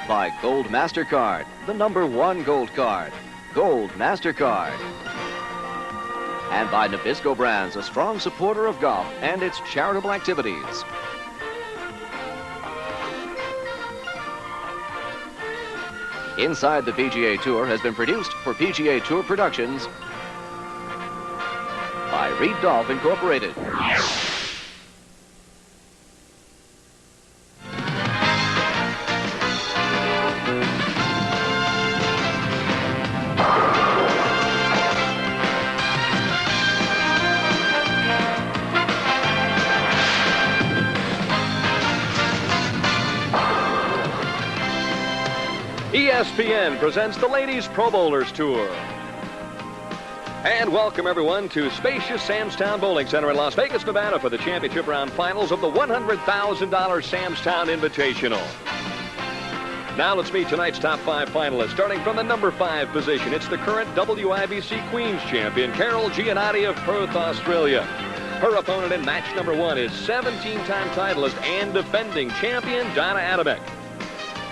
By Gold MasterCard, the #1 gold card. Gold MasterCard. And by Nabisco Brands, a strong supporter of golf and its charitable activities. Inside the PGA Tour has been produced for PGA Tour Productions by Reed Dolph Incorporated. ESPN presents the Ladies Pro Bowlers Tour. And welcome everyone to spacious Sam's-Town Bowling Center in Las Vegas, Nevada for the championship round finals of the $100,000 Sam's-Town Invitational. Now let's meet tonight's top 5 finalists. Starting from the number 5 position, it's the current WIBC Queens champion, Carol Gianotti of Perth, Australia. Her opponent in match number 1 is 17-time titleist and defending champion, Donna Adamek.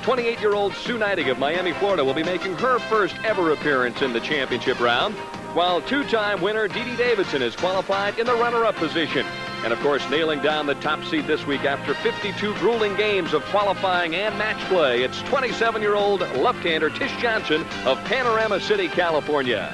28-year-old Sue Neidig of Miami, Florida will be making her first ever appearance in the championship round, while 2-time winner Dede Davidson is qualified in the runner-up position. And, of course, nailing down the top seed this week after 52 grueling games of qualifying and match play, it's 27-year-old left-hander Tish Johnson of Panorama City, California.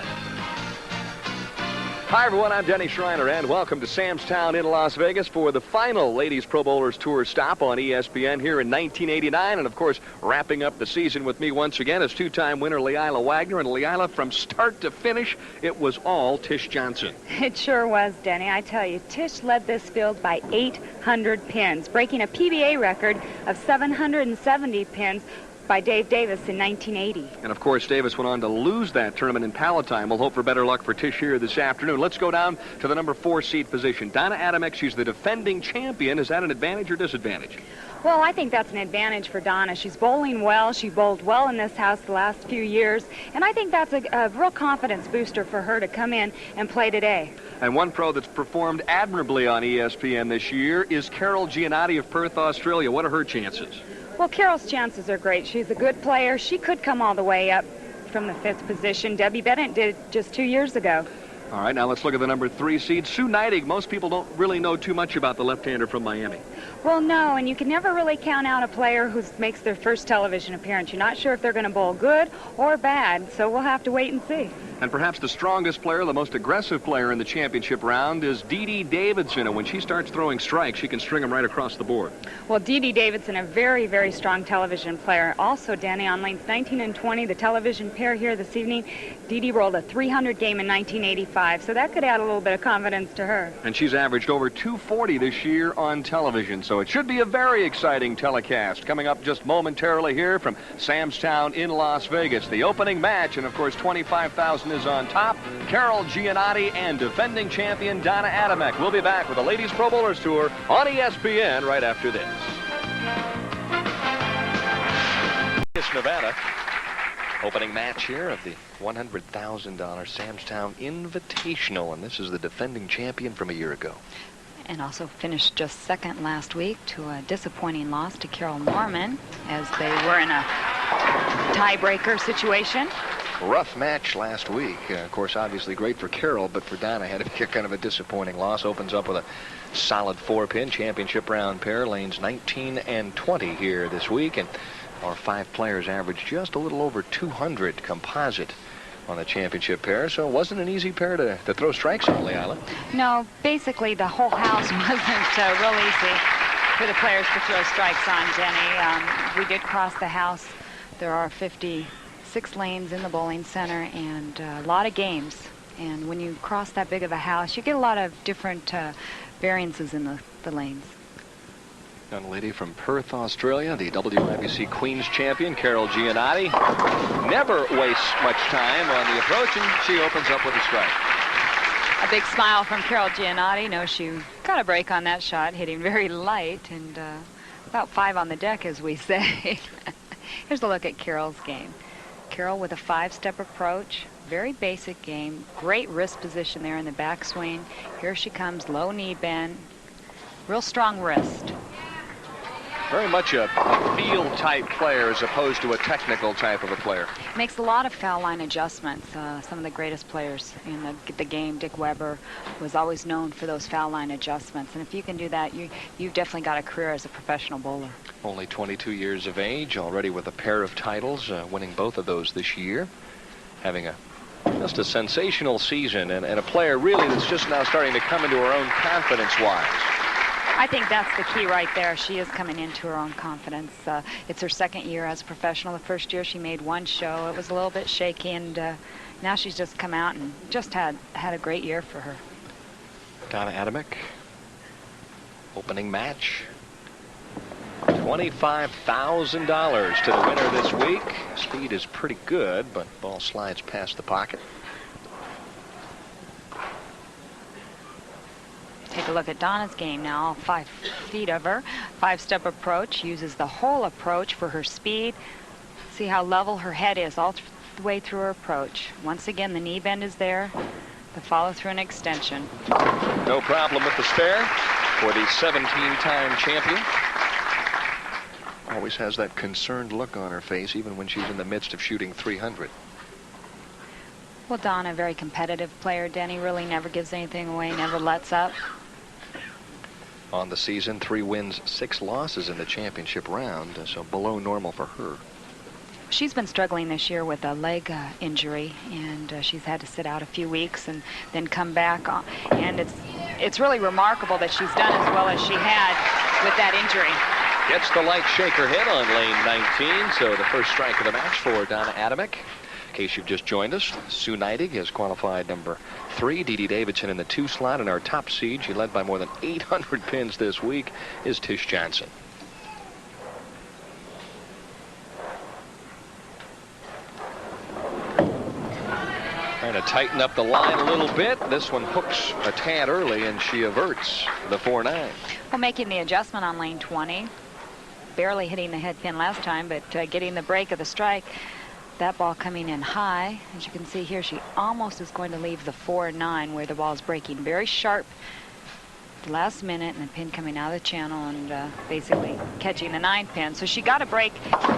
Hi, everyone. I'm Denny Schreiner, and welcome to Sam's-Town in Las Vegas for the final Ladies Pro Bowlers Tour stop on ESPN here in 1989. And, of course, wrapping up the season with me once again is 2-time winner Leila Wagner. And, Leila, from start to finish, it was all Tish Johnson. It sure was, Denny. I tell you, Tish led this field by 800 pins, breaking a PBA record of 770 pins by Dave Davis in 1980. And, of course, Davis went on to lose that tournament in Palatine. We'll hope for better luck for Tish here this afternoon. Let's go down to the number 4 seed position. Donna Adamek, she's the defending champion. Is that an advantage or disadvantage? Well, I think that's an advantage for Donna. She's bowling well. She bowled well in this house the last few years. And I think that's a real confidence booster for her to come in and play today. And one pro that's performed admirably on ESPN this year is Carol Gianotti of Perth, Australia. What are her chances? Well, Carol's chances are great. She's a good player. She could come all the way up from the 5th position. Debbie Bennett did just 2 years ago. All right, now let's look at the number 3 seed. Sue Neidig. Most people don't really know too much about the left-hander from Miami. Well, no, and you can never really count out a player who makes their first television appearance. You're not sure if they're going to bowl good or bad, so we'll have to wait and see. And perhaps the strongest player, the most aggressive player in the championship round is Dede Davidson. And when she starts throwing strikes, she can string them right across the board. Well, Dede Davidson, a very, very strong television player. Also, Danny, on lanes 19 and 20, the television pair here this evening, Dede rolled a 300 game in 1985, so that could add a little bit of confidence to her. And she's averaged over 240 this year on television, so it should be a very exciting telecast. Coming up just momentarily here from Sam's-Town in Las Vegas. The opening match, and of course, $25,000 is on top. Carol Gianotti and defending champion Donna Adamek. We'll be back with the Ladies Pro Bowlers Tour on ESPN right after this. Nevada. Opening match here of the $100,000 Sam's-Town Invitational, and this is the defending champion from a year ago. And also finished just second last week to a disappointing loss to Carol Norman as they were in a tiebreaker situation. Rough match last week. Of course, obviously great for Carol, but for Donna, had to be kind of a disappointing loss. Opens up with a solid 4-pin championship round pair, lanes 19 and 20 here this week, and our 5 players averaged just a little over 200 composite on the championship pair, so it wasn't an easy pair to throw strikes on, Leila. No, basically the whole house wasn't real easy for the players to throw strikes on, Jenny. We did cross the house. There are 56 lanes in the bowling center and a lot of games. And when you cross that big of a house, you get a lot of different variances in the lanes. Young lady from Perth, Australia, the WIBC Queens champion, Carol Gianotti. Never wastes much time on the approach, and she opens up with a strike. A big smile from Carol Gianotti. Knows she got a break on that shot, hitting very light, and about 5 on the deck, as we say. Here's a look at Carol's game. Carol with a 5-step approach. Very basic game. Great wrist position there in the backswing. Here she comes, low knee bend. Real strong wrist. Very much a feel type player as opposed to a technical type of a player. Makes a lot of foul line adjustments. Some of the greatest players in the game, Dick Weber, was always known for those foul line adjustments. And if you can do that, you've definitely got a career as a professional bowler. Only 22 years of age, already with a pair of titles, winning both of those this year. Having just a sensational season, and a player really that's just now starting to come into her own confidence-wise. I think that's the key right there. She is coming into her own confidence. It's her second year as a professional. The first year she made one show. It was a little bit shaky, and now she's just come out and just had a great year for her. Donna Adamek, opening match. $25,000 to the winner this week. Speed is pretty good, but ball slides past the pocket. Take a look at Donna's game now, all 5 feet of her. 5-step approach, uses the whole approach for her speed. See how level her head is all the way through her approach. Once again, the knee bend is there. The follow through and extension. No problem with the spare for the 17-time champion. Always has that concerned look on her face, even when she's in the midst of shooting 300. Well, Donna, a very competitive player. Denny really never gives anything away, never lets up. On the season, 3 wins, 6 losses in the championship round, so below normal for her. She's been struggling this year with a leg injury, and she's had to sit out a few weeks and then come back. And it's really remarkable that she's done as well as she had with that injury. Gets the light shaker hit on lane 19, so the first strike of the match for Donna Adamek. In case you've just joined us, Sue Neidig has qualified number 3. Dede Davidson in the 2 slot, and our top seed, she led by more than 800 pins this week, is Tish Johnson. Trying to tighten up the line a little bit. This one hooks a tad early, and she averts the 4-9. Well, making the adjustment on lane 20. Barely hitting the head pin last time, but getting the break of the strike. That ball coming in high. As you can see here, she almost is going to leave the 4-9 where the ball is breaking. Very sharp the last minute, and the pin coming out of the channel and basically catching the 9 pin. So she got a break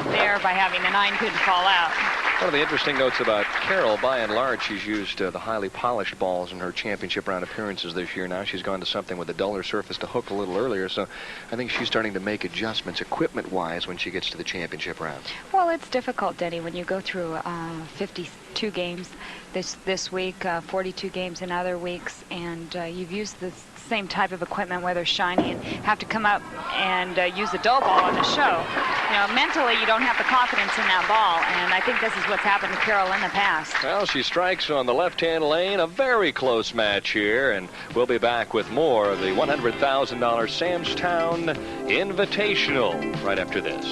there by having the 9 pin fall out. One of the interesting notes about Carol, by and large, she's used the highly polished balls in her championship round appearances this year. Now she's gone to something with a duller surface to hook a little earlier, so I think she's starting to make adjustments equipment-wise when she gets to the championship round. Well, it's difficult, Denny, when you go through 52 games this week, 42 games in other weeks, and you've used the same type of equipment, whether shiny, and have to come up and use a dull ball on the show. You know, mentally, you don't have the confidence in that ball, and I think this is what's happened to Carol in the past. Well, she strikes on the left-hand lane. A very close match here, and we'll be back with more of the $100,000 Sam's Town Invitational right after this.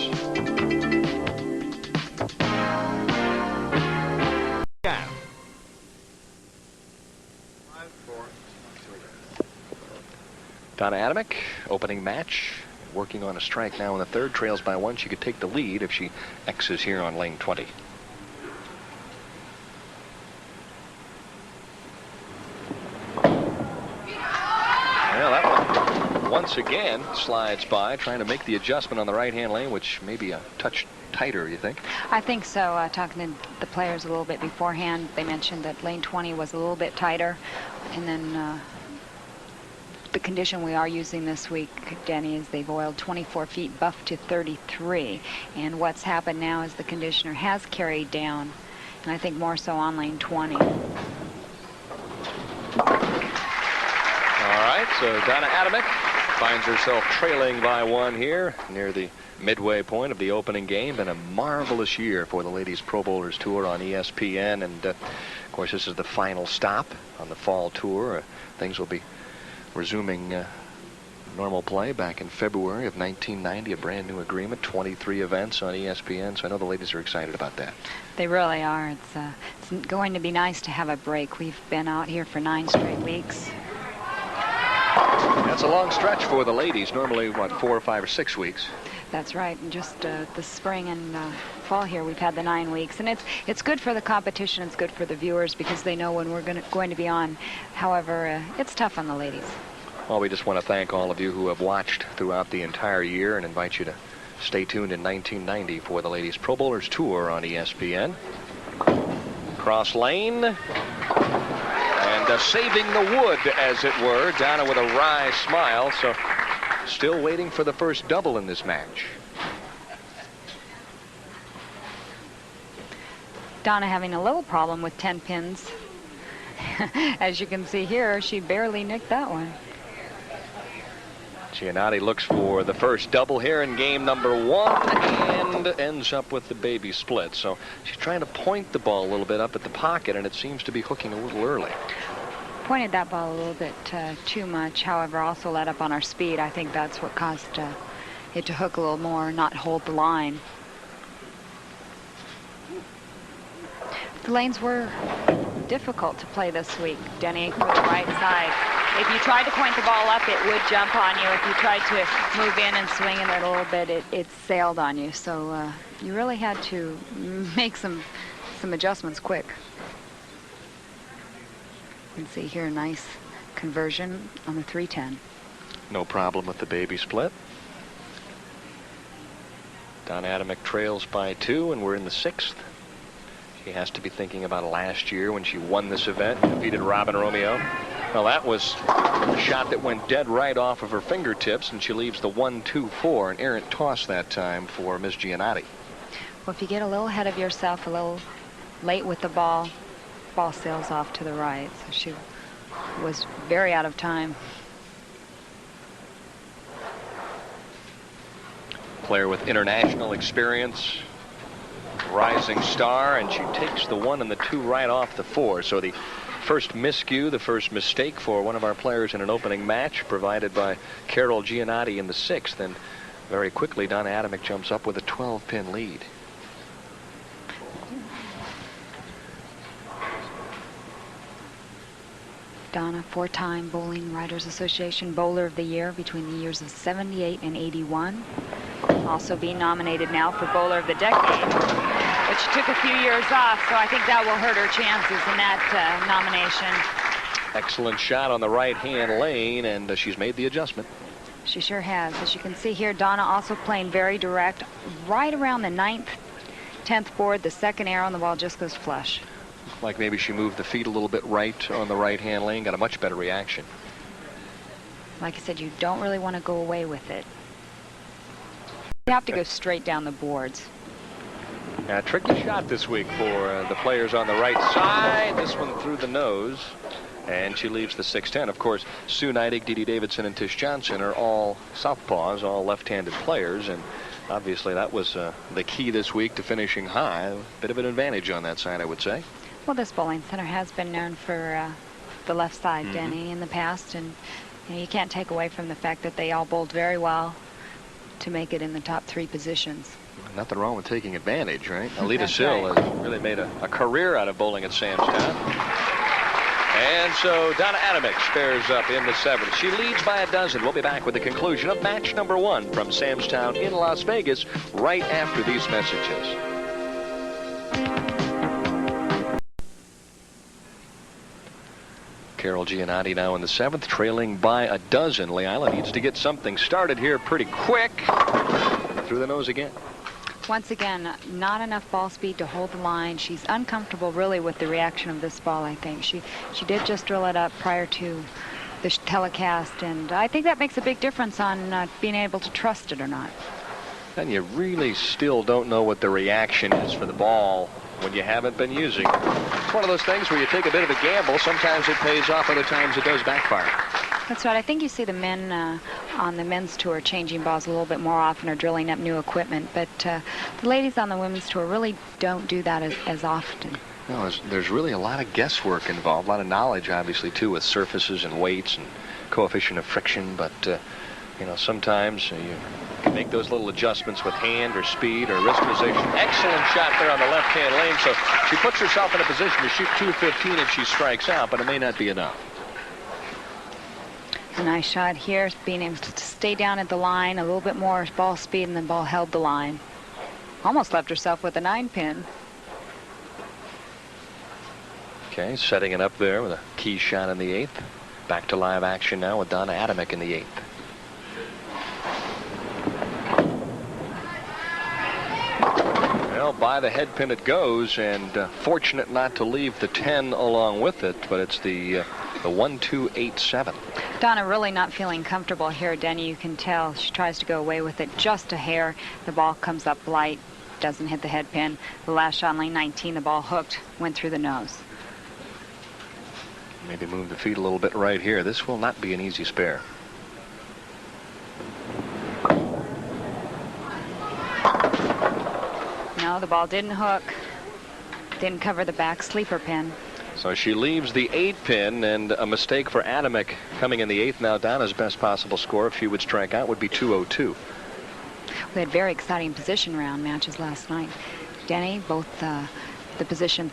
Yeah. Donna Adamek, opening match, working on a strike now in the 3rd, trails by 1. She could take the lead if she X's here on lane 20. Well, that one once again slides by, trying to make the adjustment on the right-hand lane, which may be a touch tighter, you think? I think so. Talking to the players a little bit beforehand, they mentioned that lane 20 was a little bit tighter, and then the condition we are using this week, Denny, is they've oiled 24 feet buff to 33. And what's happened now is the conditioner has carried down, and I think more so on lane 20. All right, so Donna Adamek finds herself trailing by 1 here near the midway point of the opening game. Been a marvelous year for the Ladies Pro Bowlers Tour on ESPN, and of course this is the final stop on the fall tour. Things will be resuming normal play back in February of 1990, a brand new agreement, 23 events on ESPN, so I know the ladies are excited about that. They really are. It's going to be nice to have a break. We've been out here for 9 straight weeks. That's a long stretch for the ladies, normally, what, 4 or 5 or 6 weeks? That's right, and just the spring and fall here, we've had the 9 weeks, and it's good for the competition. It's good for the viewers because they know when we're going to be on. However, it's tough on the ladies. Well, we just want to thank all of you who have watched throughout the entire year and invite you to stay tuned in 1990 for the Ladies Pro Bowlers Tour on ESPN. Cross lane. And saving the wood, as it were. Donna with a wry smile. So still waiting for the first double in this match. Donna having a little problem with 10 pins. As you can see here, she barely nicked that one. Gianotti looks for the first double here in game number 1 and ends up with the baby split. So she's trying to point the ball a little bit up at the pocket, and it seems to be hooking a little early. Pointed that ball a little bit too much, however, also let up on our speed. I think that's what caused it to hook a little more, not hold the line. The lanes were difficult to play this week. Denny with the right side. If you tried to point the ball up, it would jump on you. If you tried to move in and swing it a little bit, it sailed on you. So you really had to make some adjustments quick. You can see here a nice conversion on the 310. No problem with the baby split. Donna Adamek trails by 2, and we're in the 6th. She has to be thinking about last year when she won this event, defeated Robin Romeo. Well, that was a shot that went dead right off of her fingertips, and she leaves the 1-2-4, an errant toss that time for Miss Gianotti. Well, if you get a little ahead of yourself, a little late with the ball sails off to the right. So she was very out of time. Player with international experience, rising star, and she takes the 1 and the 2 right off the 4. So the first miscue, the first mistake for one of our players in an opening match, provided by Carol Gianotti in the 6th, and very quickly Donna Adamek jumps up with a 12-pin lead. Donna, 4-time Bowling Writers Association Bowler of the Year between the years of 78 and 81. Also being nominated now for Bowler of the Decade, but she took a few years off, so I think that will hurt her chances in that nomination. Excellent shot on the right-hand lane, and she's made the adjustment. She sure has. As you can see here, Donna also playing very direct, right around the 9th, 10th board. The second arrow on the ball just goes flush. Like maybe she moved the feet a little bit right on the right-hand lane, got a much better reaction. Like I said, you don't really want to go away with it. You have to go straight down the boards. Yeah, tricky shot this week for the players on the right side. This one through the nose, and she leaves the 6-10. Of course, Sue Neidig, Dede Davidson, and Tish Johnson are all southpaws, all left-handed players, and obviously that was the key this week to finishing high. A bit of an advantage on that side, I would say. Well, this bowling center has been known for the left side, Denny, in the past, and you can't take away from the fact that they all bowled very well to make it in the top 3 positions. Nothing wrong with taking advantage, right? Alita Sill has really made a career out of bowling at Samstown. And so Donna Adamek fares up in the 7th. She leads by a dozen. We'll be back with the conclusion of match number 1 from Samstown in Las Vegas right after these messages. Carol Gianotti now in the 7th, trailing by a dozen. Leila needs to get something started here pretty quick. Through the nose again. Once again, not enough ball speed to hold the line. She's uncomfortable really with the reaction of this ball, I think. She did just drill it up prior to the telecast, and I think that makes a big difference on being able to trust it or not. And you really still don't know what the reaction is for the ball when you haven't been using it. It's one of those things where you take a bit of a gamble. Sometimes it pays off, other times it does backfire. That's right. I think you see the men on the men's tour changing balls a little bit more often or drilling up new equipment, but the ladies on the women's tour really don't do that as often. No, there's really a lot of guesswork involved, a lot of knowledge, obviously, too, with surfaces and weights and coefficient of friction, but, sometimes you can make those little adjustments with hand or speed or wrist position. Excellent shot there on the left-hand lane, so she puts herself in a position to shoot 215 if she strikes out, but it may not be enough. A nice shot here, being able to stay down at the line, a little bit more ball speed, and the ball held the line. Almost left herself with a 9-pin. Okay, setting it up there with a key shot in the 8th. Back to live action now with Donna Adamek in the 8th. Well, by the head pin it goes, and fortunate not to leave the 10 along with it, but it's the 1-2-8-7. Donna really not feeling comfortable here, Denny. You can tell she tries to go away with it just a hair. The ball comes up light, doesn't hit the head pin. The last shot on lane 19, the ball hooked, went through the nose. Maybe move the feet a little bit right here. This will not be an easy spare. No, the ball didn't hook. Didn't cover the back sleeper pin. So she leaves the 8 pin, and a mistake for Adamek coming in the 8th. Now Donna's best possible score, if she would strike out, would be 202. We had very exciting position round matches last night. Denny, both the position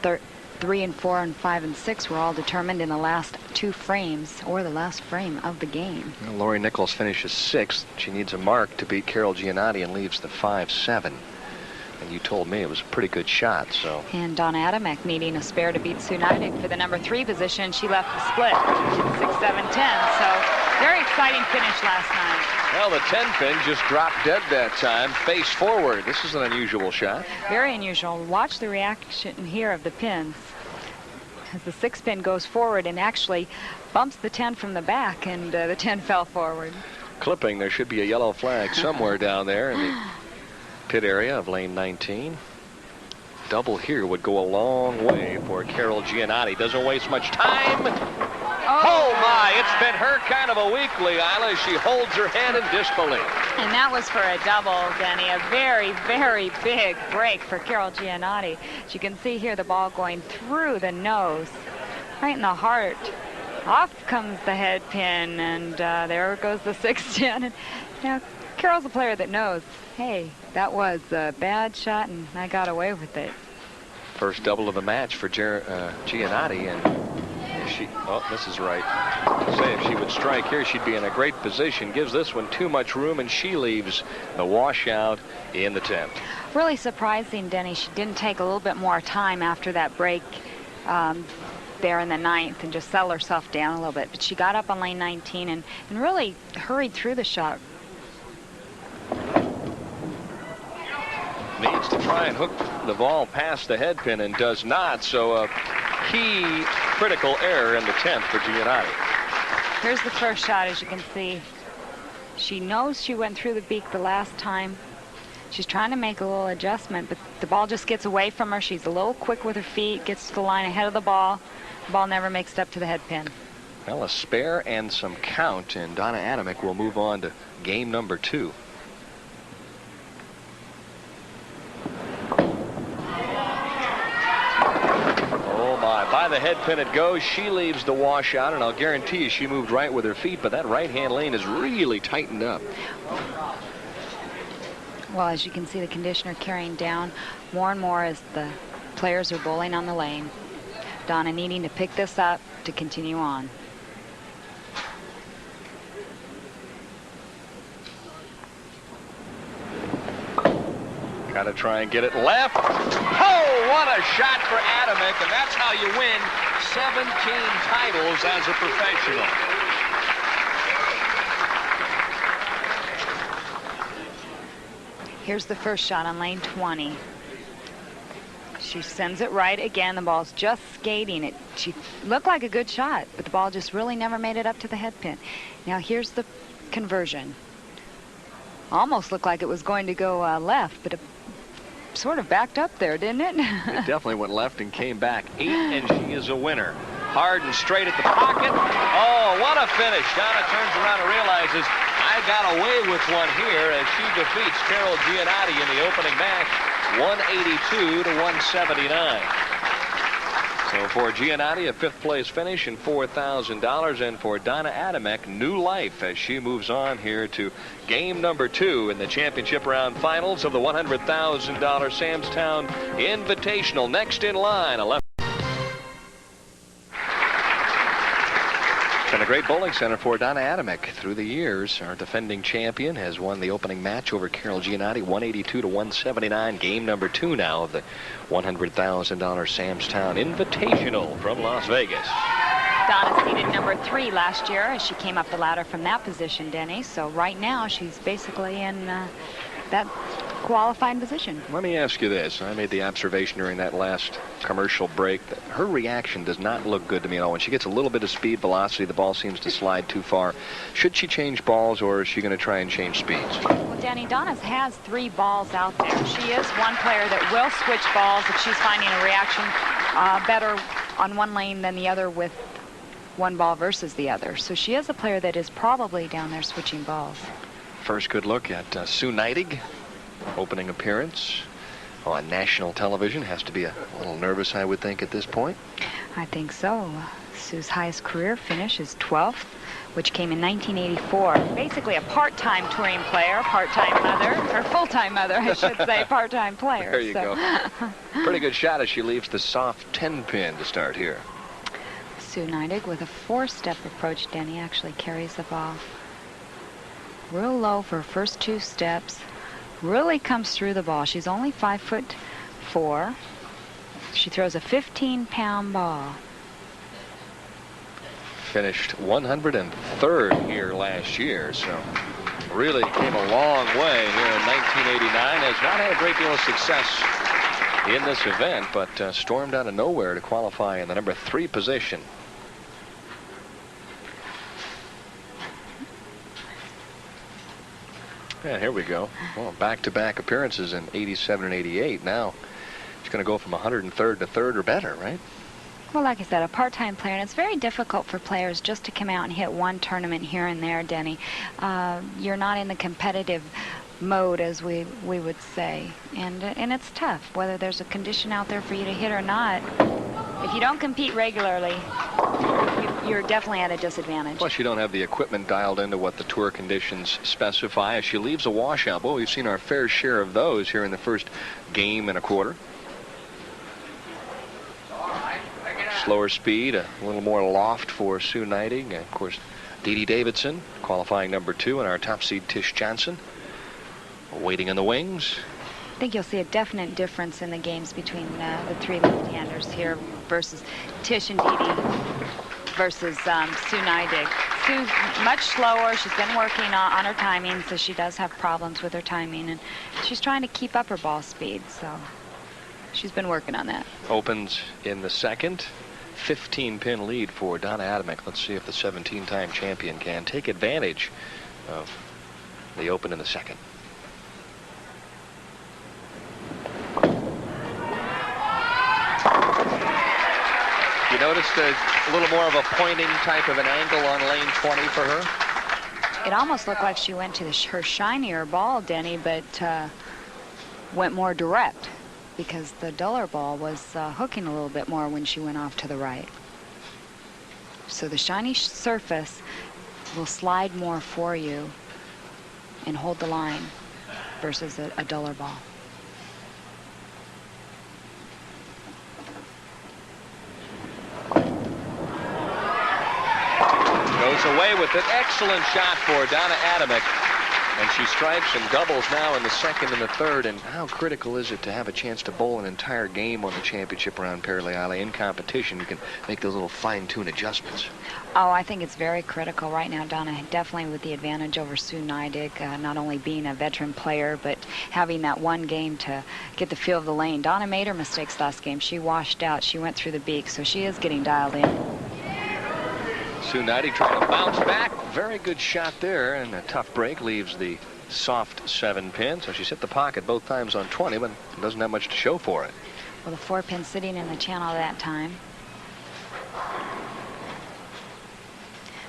3 and 4 and 5 and 6 were all determined in the last 2 frames, or the last frame of the game. Well, Lori Nichols finishes 6th. She needs a mark to beat Carol Gianotti and leaves the 5-7. And you told me it was a pretty good shot, so. And Donna Adamek needing a spare to beat Sue Neidig for the number 3 position. She left the split 6-7-10. So very exciting finish last night. Well, the 10 pin just dropped dead that time, face forward. This is an unusual shot. Very unusual. Watch the reaction here of the pins. As the 6 pin goes forward and actually bumps the 10 from the back, and the 10 fell forward. Clipping, there should be a yellow flag somewhere down there in the pit area of lane 19. Double here would go a long way for Carol Gianotti. Doesn't waste much time. Oh my, it's been her kind of a week, Leila, as she holds her head in disbelief. And that was for a double, Denny. A very, very big break for Carol Gianotti. As you can see here, the ball going through the nose, right in the heart. Off comes the head pin, and there goes the 6-10. And now Carol's a player that knows, hey, that was a bad shot, and I got away with it. First double of the match for Gianotti, and if she, oh, this is right. Say if she would strike here, she'd be in a great position. Gives this one too much room, and she leaves the washout in the 10th. Really surprising, Denny. She didn't take a little bit more time after that break there in the 9th and just settle herself down a little bit. But she got up on lane 19 and really hurried through the shot. Needs to try and hook the ball past the head pin and does not. So a key critical error in the 10th for Gianotti. Here's the first shot, as you can see. She knows she went through the beak the last time. She's trying to make a little adjustment, but the ball just gets away from her. She's a little quick with her feet, gets to the line ahead of the ball. The ball never makes it up to the head pin. Well, a spare and some count, and Donna Adamek will move on to game number 2. By the head pin it goes. She leaves the washout, and I'll guarantee you she moved right with her feet, but that right-hand lane is really tightened up. Well, as you can see, the conditioner carrying down more and more as the players are bowling on the lane. Donna needing to pick this up to continue on. Got to try and get it left. Oh, what a shot for Adamek, and that's how you win 17 titles as a professional. Here's the first shot on lane 20. She sends it right again. The ball's just skating it. She looked like a good shot, but the ball just really never made it up to the head pin. Now here's the conversion. Almost looked like it was going to go left, but it sort of backed up there, didn't it? It definitely went left and came back. 8, and she is a winner. Hard and straight at the pocket. Oh, what a finish. Donna turns around and realizes, I got away with one here as she defeats Carol Gianotti in the opening match, 182 to 179. So for Gianotti, a 5th place finish and $4,000, and for Donna Adamek, new life as she moves on here to game number 2 in the championship round finals of the $100,000 Samstown Invitational. Next in line, a left. Been a great bowling center for Donna Adamek through the years. Our defending champion has won the opening match over Carol Gianotti, 182 to 179. Game number 2 now of the $100,000 Samstown Invitational from Las Vegas. Donna seeded number 3 last year as she came up the ladder from that position, Denny. So right now she's basically in that qualifying position. Let me ask you this. I made the observation during that last commercial break that her reaction does not look good to me at all. When she gets a little bit of speed velocity, the ball seems to slide too far. Should she change balls, or is she going to try and change speeds? Well, Danny, Donna has 3 balls out there. She is one player that will switch balls if she's finding a reaction better on one lane than the other with one ball versus the other. So she is a player that is probably down there switching balls. First good look at Sue Neidig. Opening appearance on national television. Has to be a little nervous, I would think, at this point. I think so. Sue's highest career finish is 12th, which came in 1984. Basically a part-time touring player, part-time mother, or full-time mother, I should say, part-time player. There you go. Pretty good shot as she leaves the soft 10-pin to start here. Sue Neidig with a 4-step approach. Denny actually carries the ball real low for her first 2 steps. Really comes through the ball. She's only 5'4". She throws a 15-pound ball. Finished 103rd here last year, so really came a long way here in 1989. Has not had a great deal of success in this event, but stormed out of nowhere to qualify in the number 3 position. Yeah, here we go. Well, back-to-back appearances in 87 and 88. Now she's going to go from 103rd to 3rd or better, right? Well, like I said, a part-time player, and it's very difficult for players just to come out and hit one tournament here and there, Denny. You're not in the competitive mode, as we would say, and it's tough, whether there's a condition out there for you to hit or not. If you don't compete regularly, you're definitely at a disadvantage. Plus, you don't have the equipment dialed into what the tour conditions specify. As she leaves a washout, well, we've seen our fair share of those here in the first game and a quarter. Slower speed, a little more loft for Sue Neidig. And of course, Dede Davidson qualifying number 2, and our top seed Tish Johnson waiting in the wings. I think you'll see a definite difference in the games between the 3 left-handers here versus Tish and Dede versus Sue Neidig. Sue's much slower. She's been working on her timing, so she does have problems with her timing, and she's trying to keep up her ball speed, so she's been working on that. Opens in the second. 15-pin lead for Donna Adamek. Let's see if the 17-time champion can take advantage of the open in the second. You noticed a little more of a pointing type of an angle on lane 20 for her? It almost looked like she went to her shinier ball, Denny, but went more direct, because the duller ball was hooking a little bit more when she went off to the right. So the shiny surface will slide more for you and hold the line versus a duller ball. Goes away with an excellent shot for Donna Adamek. And she strikes and doubles now in the second and the third. And how critical is it to have a chance to bowl an entire game on the championship round, Perleale? In competition, you can make those little fine-tune adjustments. Oh, I think it's very critical right now, Donna, definitely with the advantage over Sue Neidig, not only being a veteran player, but having that one game to get the feel of the lane. Donna made her mistakes last game. She washed out. She went through the beak, so she is getting dialed in. Sue Neidig trying to bounce back. Very good shot there, and a tough break leaves the soft 7-pin. So she's hit the pocket both times on 20, but doesn't have much to show for it. Well, the 4-pin sitting in the channel that time.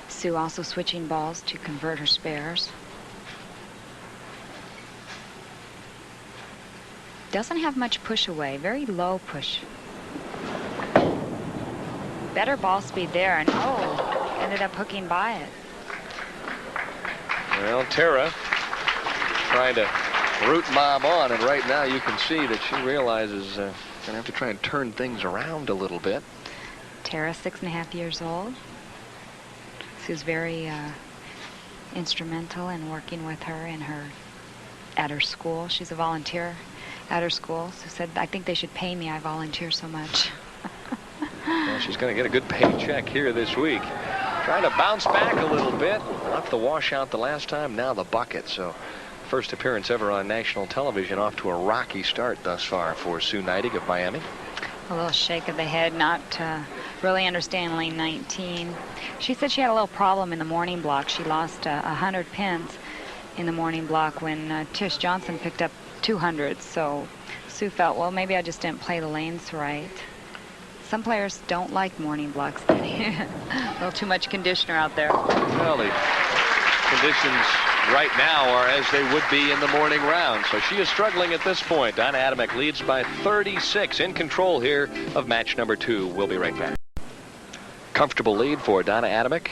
Sue also switching balls to convert her spares. Doesn't have much push away, very low push. Better ball speed there, and ended up hooking by it. Well, Tara trying to root Mom on, and right now you can see that she realizes going to have to try and turn things around a little bit. Tara, 6.5 years old. Sue's very instrumental in working with her at her school. She's a volunteer at her school. Sue said, I think they should pay me. I volunteer so much. Well, Well, she's going to get a good paycheck here this week. Trying to bounce back a little bit. Left the washout the last time, now the bucket. So first appearance ever on national television, off to a rocky start thus far for Sue Neidig of Miami. A little shake of the head, not really understanding lane 19. She said she had a little problem in the morning block. She lost 100 pins in the morning block when Tish Johnson picked up 200. So Sue felt, well, maybe I just didn't play the lanes right. Some players don't like morning blocks. A little too much conditioner out there. Well, the conditions right now are as they would be in the morning round. So she is struggling at this point. Donna Adamek leads by 36, in control here of match number 2. We'll be right back. Comfortable lead for Donna Adamek.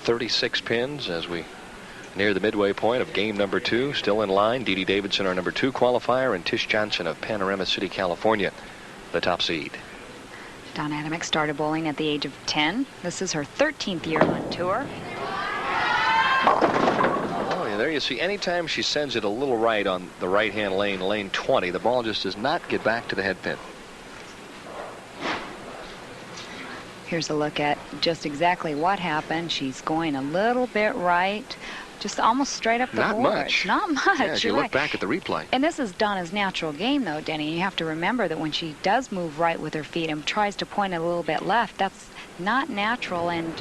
36 pins as we near the midway point of game number 2. Still in line, Dede Davidson, our number 2 qualifier, and Tish Johnson of Panorama City, California, the top seed. Donna Adamek started bowling at the age of 10. This is her 13th year on tour. Oh, yeah, there you see, anytime she sends it a little right on the right-hand lane, lane 20, the ball just does not get back to the head pin. Here's a look at just exactly what happened. She's going a little bit right, just almost straight up the board. Not much. Not much. Yeah, as you look back at the replay. And this is Donna's natural game, though, Denny. You have to remember that when she does move right with her feet and tries to point it a little bit left, that's not natural. And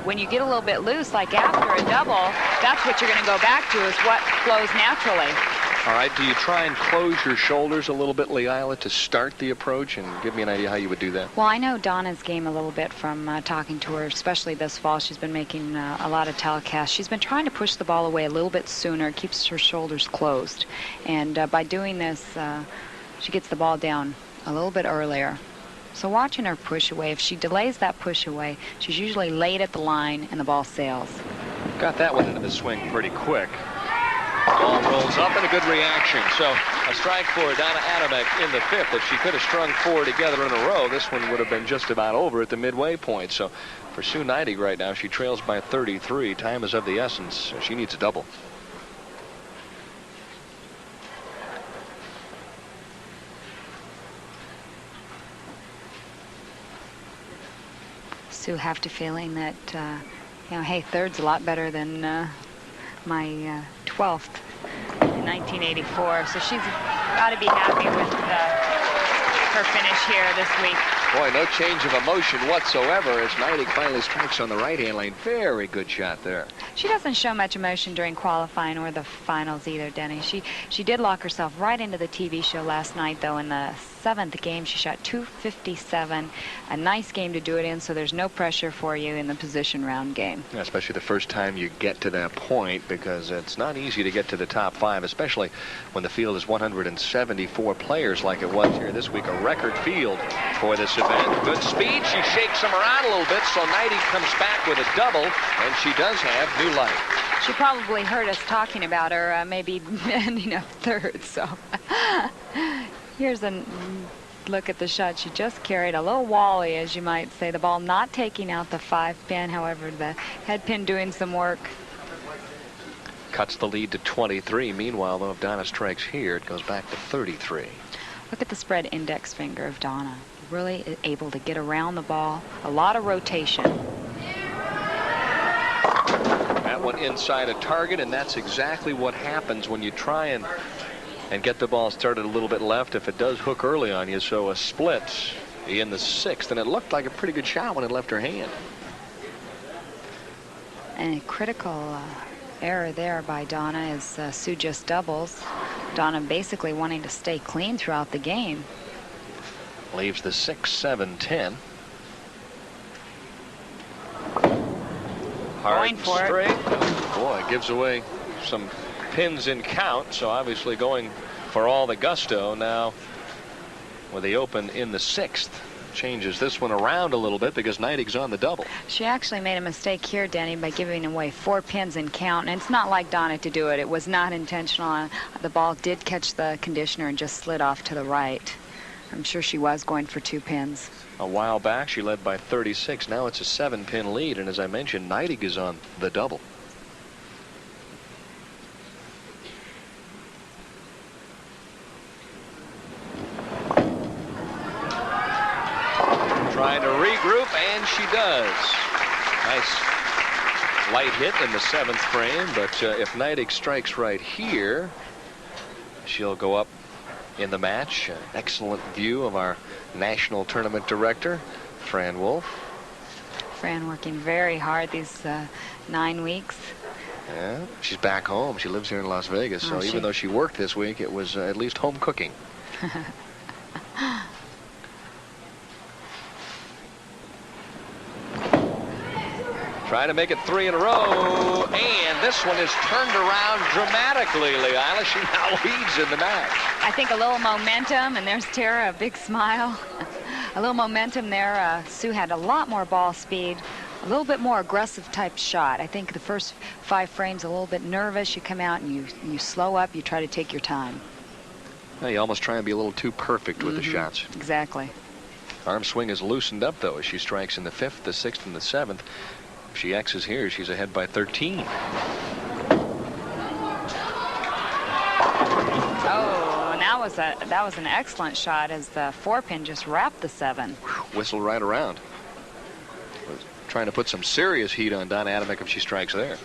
when you get a little bit loose, like after a double, that's what you're going to go back to, is what flows naturally. All right, do you try and close your shoulders a little bit, Leila, to start the approach, and give me an idea how you would do that? Well, I know Donna's game a little bit from talking to her, especially this fall. She's been making a lot of telecasts. She's been trying to push the ball away a little bit sooner, keeps her shoulders closed. And by doing this, she gets the ball down a little bit earlier. So watching her push away, if she delays that push away, she's usually late at the line and the ball sails. Got that one into the swing pretty quick. Ball rolls up and a good reaction. So a strike for Donna Adamek in the 5th. If she could have strung 4 together in a row, this one would have been just about over at the midway point. So for Sue Neidig right now, she trails by 33. Time is of the essence. She needs a double. Sue have to feeling that, you know, hey, third's a lot better than my 12th in 1984. So she's got to be happy with her finish here this week. Boy, no change of emotion whatsoever as Neidig finally strikes on the right-hand lane. Very good shot there. She doesn't show much emotion during qualifying or the finals either, Denny. She did lock herself right into the TV show last night, though. In the 7th game, she shot 257. A nice game to do it in, so there's no pressure for you in the position round game. Yeah, especially the first time you get to that point, because it's not easy to get to the top 5, especially when the field is 174 players like it was here this week. A record field for this event. Good speed. She shakes them around a little bit, so Neidig comes back with a double, and she does have new life. She probably heard us talking about her maybe ending up third, so here's a look at the shot she just carried. A little wally, as you might say. The ball not taking out the 5-pin, however, the head pin doing some work. Cuts the lead to 23. Meanwhile, though, if Donna strikes here, it goes back to 33. Look at the spread index finger of Donna. Really able to get around the ball. A lot of rotation. That one inside a target, and that's exactly what happens when you try and get the ball started a little bit left if it does hook early on you. So a split in the 6th, and it looked like a pretty good shot when it left her hand. And a critical error there by Donna is Sue just doubles. Donna basically wanting to stay clean throughout the game. Leaves the 6, 7, 10. Going for straight. it. Boy, it gives away some pins in count, so obviously going for all the gusto now with the open in the 6th. Changes this one around a little bit because Neidig's on the double. She actually made a mistake here, Denny, by giving away 4 pins in count, and it's not like Donna to do it. It was not intentional. The ball did catch the conditioner and just slid off to the right. I'm sure she was going for 2 pins. A while back, she led by 36. Now it's a 7-pin lead, and as I mentioned, Neidig is on the double. Trying to regroup, and she does. Nice light hit in the 7th frame, but if Neidig strikes right here, she'll go up in the match. Excellent view of our national tournament director, Fran Wolf. Fran working very hard these 9 weeks. Yeah, she's back home. She lives here in Las Vegas, so even though she worked this week, it was at least home cooking. Trying to make it 3 in a row, and this one is turned around dramatically, Leila. She now leads in the match. I think a little momentum, and there's Tara, a big smile. A little momentum there. Sue had a lot more ball speed, a little bit more aggressive type shot. I think the first 5 frames a little bit nervous. You come out and you slow up, you try to take your time. Well, you almost try and be a little too perfect with the shots. Exactly. Arm swing is loosened up, though, as she strikes in the 5th, the 6th, and the 7th. If she X's here, she's ahead by 13. Oh, and that was an excellent shot as the 4-pin just wrapped the 7. Whistle right around. Trying to put some serious heat on Donna Adamek if she strikes there.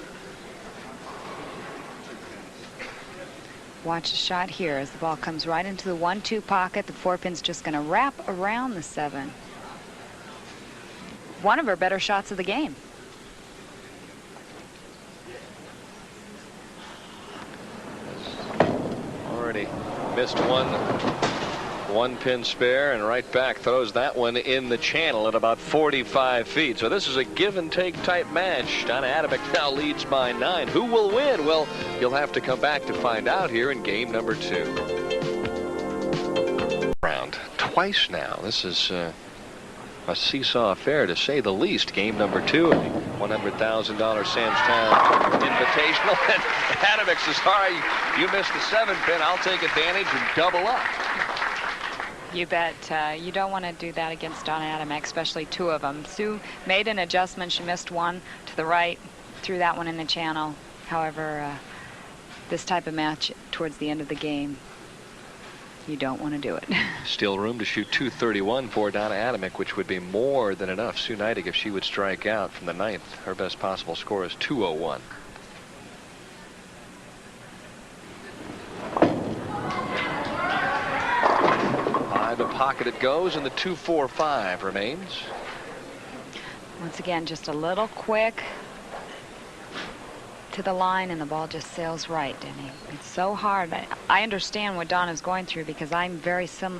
Watch the shot here as the ball comes right into the 1-2 pocket. The 4-pin's just going to wrap around the 7. One of her better shots of the game. Already missed one pin spare, and right back throws that one in the channel at about 45 feet. So this is a give and take type match. Donna Adamek now leads by 9. Who will win? Well, you'll have to come back to find out here in game number 2. Round twice now. This is a seesaw affair, to say the least. Game number 2 of the $100,000 Samstown Invitational. And Adamek says, sorry, you missed the 7-pin. I'll take advantage and double up. You bet. You don't want to do that against Donna Adamek, especially 2 of them. Sue made an adjustment. She missed one to the right, threw that one in the channel. However, this type of match towards the end of the game, you don't want to do it. Still room to shoot 231 for Donna Adamek, which would be more than enough. Sue Neidig, if she would strike out from the 9th, her best possible score is 201. By the pocket it goes, and the 245 remains. Once again, just a little quick to the line, and the ball just sails right, Denny. It's so hard. I understand what Donna's going through, because I'm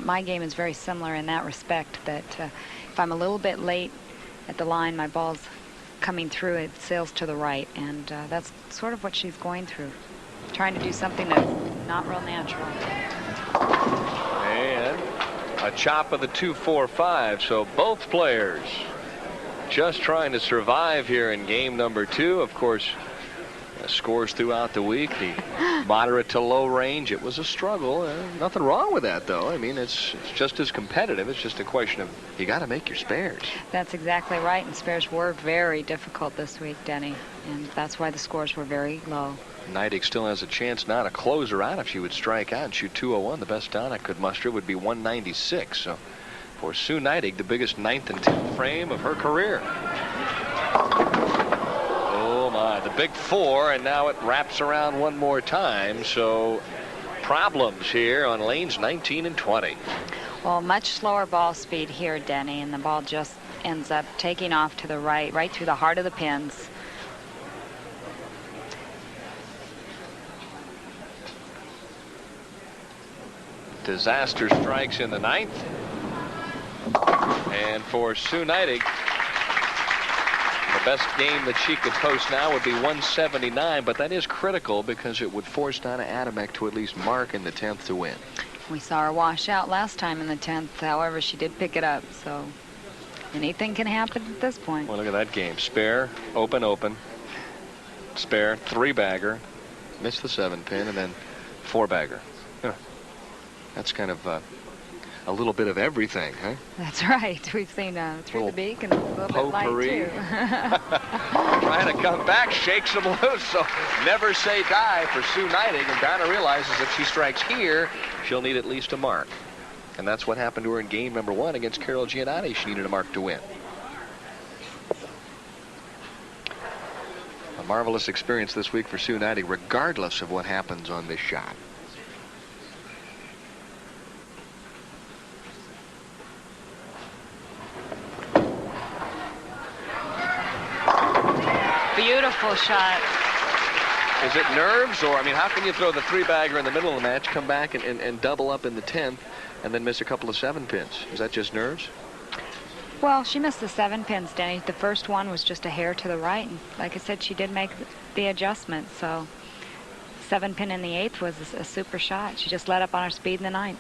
my game is very similar in that respect, that if I'm a little bit late at the line, my ball's coming through, it sails to the right, and that's sort of what she's going through, trying to do something that's not real natural. And a chop of the 245, so both players just trying to survive here in game number 2. Of course, scores throughout the week, the moderate to low range. It was a struggle. Nothing wrong with that, though. I mean, it's just as competitive. It's just a question of you got to make your spares. That's exactly right, and spares were very difficult this week, Denny, and that's why the scores were very low. Neidig still has a chance now to close her out if she would strike out and shoot 201. The best Donna could muster would be 196. So for Sue Neidig, the biggest 9th and 10th frame of her career. The big 4, and now it wraps around one more time. So problems here on lanes 19 and 20. Well, much slower ball speed here, Denny, and the ball just ends up taking off to the right through the heart of the pins. Disaster strikes in the 9th. And for Sue Neidig, the best game that she could post now would be 179, but that is critical because it would force Donna Adamek to at least mark in the 10th to win. We saw her wash out last time in the 10th. However, she did pick it up, so anything can happen at this point. Well, look at that game. Spare, open, spare, 3-bagger, missed the 7-pin, and then 4-bagger. That's kind of a little bit of everything, huh? That's right. We've seen through the beak and a little bit light, too. Trying to come back, shakes them loose, so never say die for Sue Neidig, and Donna realizes if she strikes here, she'll need at least a mark. And that's what happened to her in game number 1 against Carol Gianotti. She needed a mark to win. A marvelous experience this week for Sue Neidig, regardless of what happens on this shot. Beautiful shot. Is it nerves, or, I mean, how can you throw the 3-bagger in the middle of the match, come back and double up in the 10th, and then miss a couple of 7 pins? Is that just nerves? Well, she missed the 7 pins, Denny. The first one was just a hair to the right, and like I said, she did make the adjustment. So 7 pin in the 8th was a super shot. She just let up on her speed in the 9th.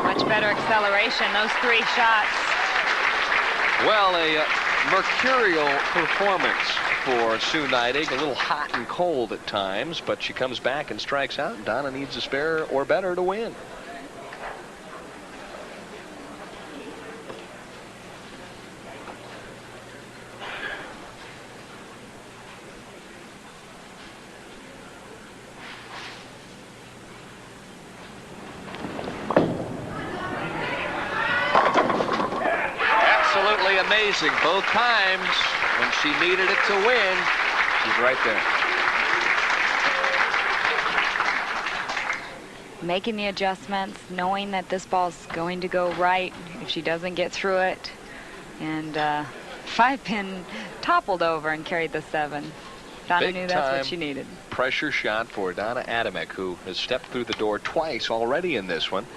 Much better acceleration, those 3 shots. Well, a mercurial performance for Sue Neidig. A little hot and cold at times, but she comes back and strikes out, and Donna needs a spare or better to win. Absolutely amazing both times. When she needed it to win, she's right there. Making the adjustments, knowing that this ball's going to go right if she doesn't get through it. And 5-pin toppled over and carried the 7. Donna knew that's what she needed. Pressure shot for Donna Adamek, who has stepped through the door twice already in this one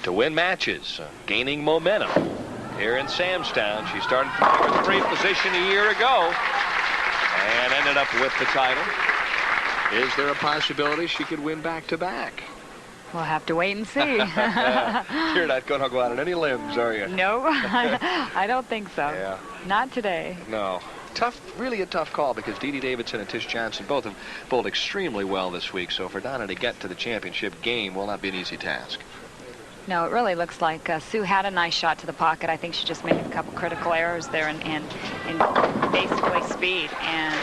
to win matches, gaining momentum. Here in Samstown, she started from number 3 position a year ago and ended up with the title. Is there a possibility she could win back-to-back? We'll have to wait and see. You're not going to go out on any limbs, are you? No, I don't think so. Yeah. Not today. No. Tough, really a tough call, because Dede Davidson and Tish Johnson both have bowled extremely well this week. So for Donna to get to the championship game will not be an easy task. No, it really looks like Sue had a nice shot to the pocket. I think she just made a couple critical errors there in basically speed, and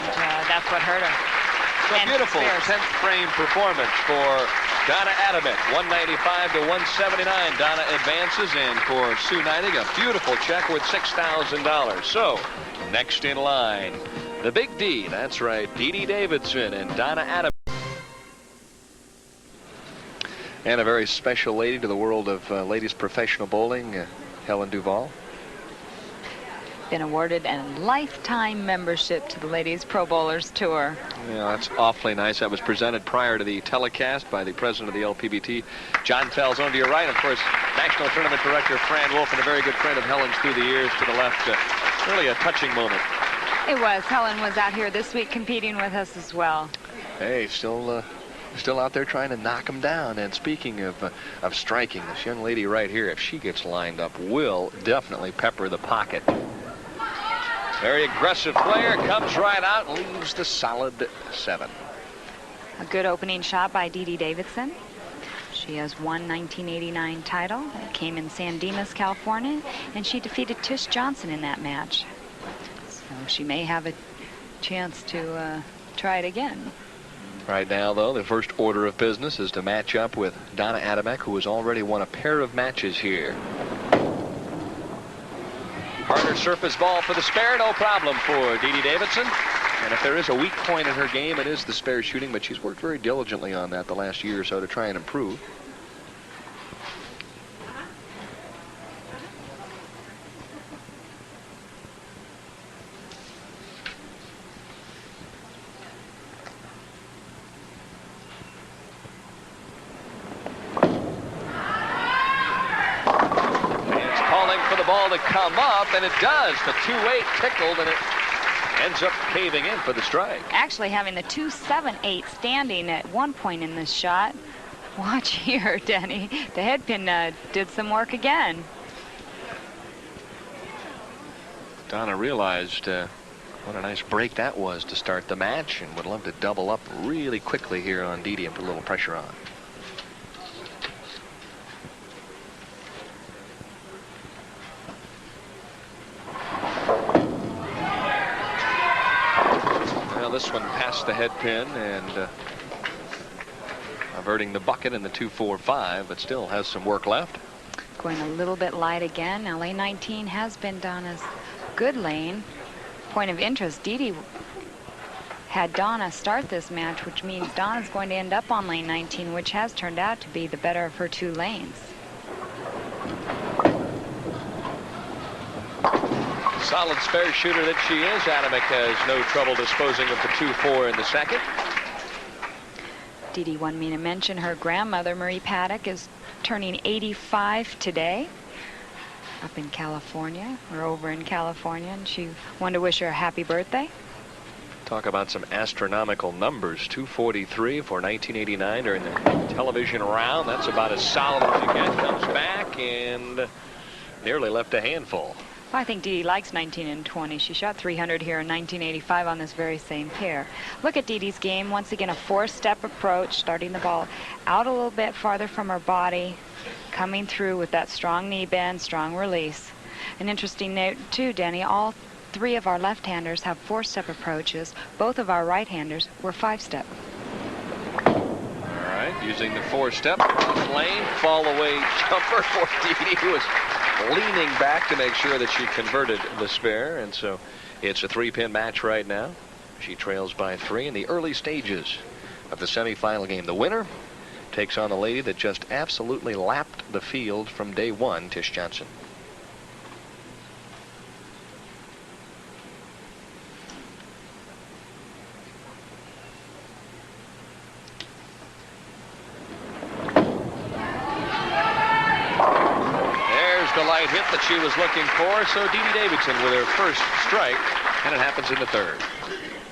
that's what hurt her. So beautiful 10th frame performance for Donna Adamek, 195 to 179. Donna advances, and for Sue Neidig, a beautiful check worth $6,000. So next in line, the Big D. That's right, Dede Davidson and Donna Adamek. And a very special lady to the world of ladies professional bowling, Helen Duvall. Been awarded a lifetime membership to the Ladies Pro Bowlers Tour. Yeah, that's awfully nice. That was presented prior to the telecast by the president of the LPBT, John Falzone, to your right. Of course, National Tournament Director Fran Wolf, and a very good friend of Helen's through the years to the left. Really a touching moment. It was. Helen was out here this week competing with us as well. Hey, still out there trying to knock them down. And speaking of striking, this young lady right here, if she gets lined up, will definitely pepper the pocket. Very aggressive player, comes right out, leaves the solid 7. A good opening shot by Dede Davidson. She has won 1989 title. It came in San Dimas, California, and she defeated Tish Johnson in that match. So she may have a chance to try it again. Right now, though, the first order of business is to match up with Donna Adamek, who has already won a pair of matches here. Harder surface ball for the spare, no problem for Dede Davidson. And if there is a weak point in her game, it is the spare shooting, but she's worked very diligently on that the last year or so to try and improve. To come up, and it does. The 2-8 tickled, and it ends up caving in for the strike. Actually having the 2-7-8 standing at one point in this shot. Watch here, Denny. The head pin did some work again. Donna realized what a nice break that was to start the match, and would love to double up really quickly here on Dede and put a little pressure on. this one past the head pin and averting the bucket in the 2-4-5, but still has some work left. Going a little bit light again. Now lane 19 has been Donna's good lane. Point of interest, Dede had Donna start this match, which means Donna's going to end up on lane 19, which has turned out to be the better of her 2 lanes. Solid spare shooter that she is, Adamek has no trouble disposing of the 2-4 in the second. Dede wanted me to mention her grandmother, Marie Paddock, is turning 85 today up in California, or over in California, and she wanted to wish her a happy birthday. Talk about some astronomical numbers. 243 for 1989 during the television round. That's about as solid as you get. Comes back and nearly left a handful. I think Dede likes 19 and 20. She shot 300 here in 1985 on this very same pair. Look at Dede's game. Once again, a 4-step approach, starting the ball out a little bit farther from her body, coming through with that strong knee bend, strong release. An interesting note, too, Denny, all 3 of our left-handers have 4-step approaches. Both of our right-handers were 5-step. All right, using the 4-step, lane, fall away jumper for Dede, who was leaning back to make sure that she converted the spare, and so it's a 3-pin match right now. She trails by 3 in the early stages of the semifinal game. The winner takes on the lady that just absolutely lapped the field from day 1, Tish Johnson. The light hit that she was looking for, so Dede Davidson with her first strike, and it happens in the 3rd.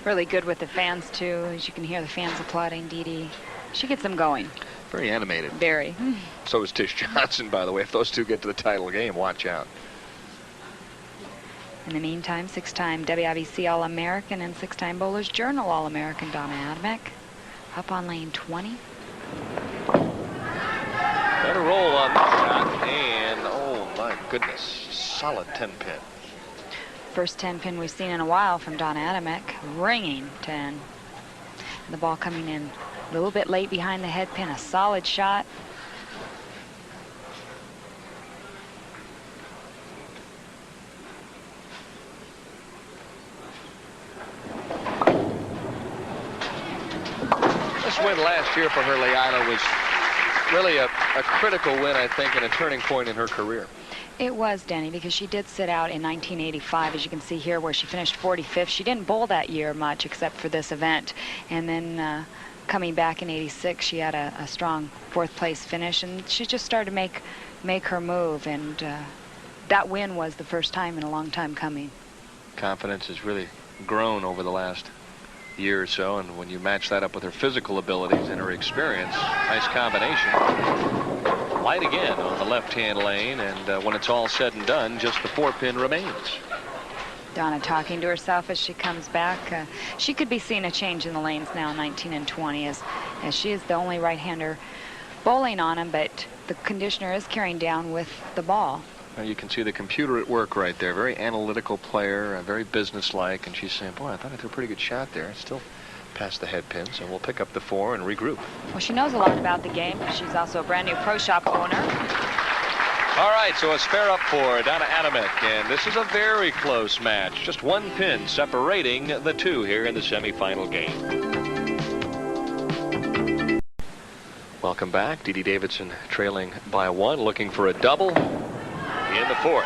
Really good with the fans, too. As you can hear the fans applauding Dede. She gets them going. Very animated. Very. So is Tish Johnson, by the way. If those two get to the title game, watch out. In the meantime, 6-time WIBC All-American and 6-time Bowlers Journal All-American Donna Adamek up on lane 20. Better roll on this shot, and oh my goodness, solid 10-pin. First 10-pin we've seen in a while from Donna Adamek, ringing 10. The ball coming in a little bit late behind the head pin, a solid shot. This win last year for her, Leila, was really a critical win, I think, and a turning point in her career. It was, Denny, because she did sit out in 1985, as you can see here, where she finished 45th. She didn't bowl that year much except for this event. And then coming back in 86, she had a strong 4th place finish, and she just started to make her move. And that win was the first time in a long time coming. Confidence has really grown over the last year or so, and when you match that up with her physical abilities and her experience, nice combination. Light again on the left-hand lane, and when it's all said and done, just the 4-pin remains. Donna talking to herself as she comes back. She could be seeing a change in the lanes now, 19 and 20, as she is the only right-hander bowling on him, but the conditioner is carrying down with the ball. Now you can see the computer at work right there. Very analytical player, very businesslike, and she's saying, boy, I thought I threw a pretty good shot there. Still past the head pin, so we'll pick up the 4 and regroup. Well, she knows a lot about the game. She's also a brand new pro shop owner. All right, so a spare up for Donna Adamek, and this is a very close match. Just 1 pin separating the 2 here in the semifinal game. Welcome back. Dede Davidson trailing by 1, looking for a double in the 4th.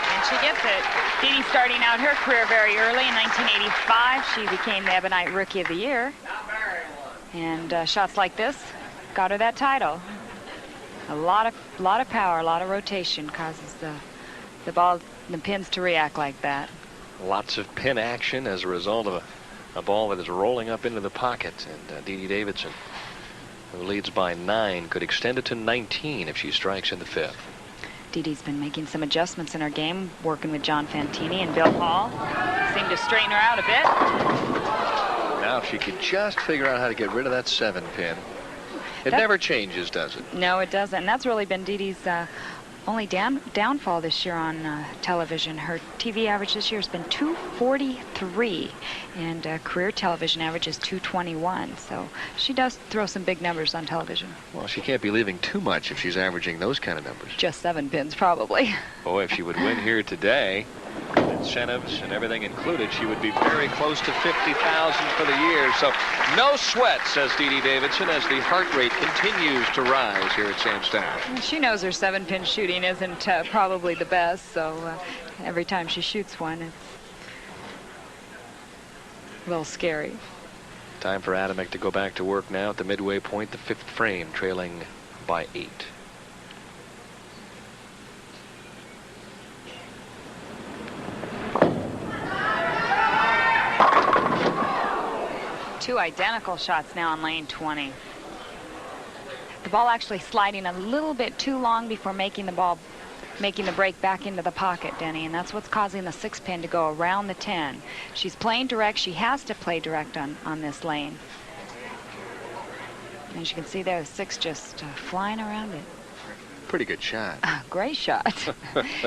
And she gets it. Dede starting out her career very early in 1985. She became the Ebonite Rookie of the Year. And shots like this got her that title. A lot of power, a lot of rotation causes the ball, the pins to react like that. Lots of pin action as a result of a ball that is rolling up into the pocket. And Dede Davidson, who leads by 9, could extend it to 19 if she strikes in the 5th. Dede's been making some adjustments in her game, working with John Fantini and Bill Hall. Seemed to straighten her out a bit. Now if she could just figure out how to get rid of that 7-pin. It never changes, does it? No, it doesn't. And that's really been Dede's only downfall this year on television. Her TV average this year has been 243, and career television average is 221. So she does throw some big numbers on television. Well, she can't be leaving too much if she's averaging those kind of numbers. Just 7 pins, probably. Boy, if she would win here today, incentives and everything included, she would be very close to 50,000 for the year. So no sweat, says Dede Davidson, as the heart rate continues to rise here at Sam's Town. She knows her 7-pin shooting isn't probably the best, so every time she shoots one, it's a little scary. Time for Adamek to go back to work now at the midway point, the 5th frame, trailing by 8. Two identical shots now on lane 20. The ball actually sliding a little bit too long before making the break back into the pocket, Denny, and that's what's causing the 6-pin to go around the 10. She's playing direct. She has to play direct on this lane. And as you can see there, the 6 just flying around it. Pretty good shot. Great shot.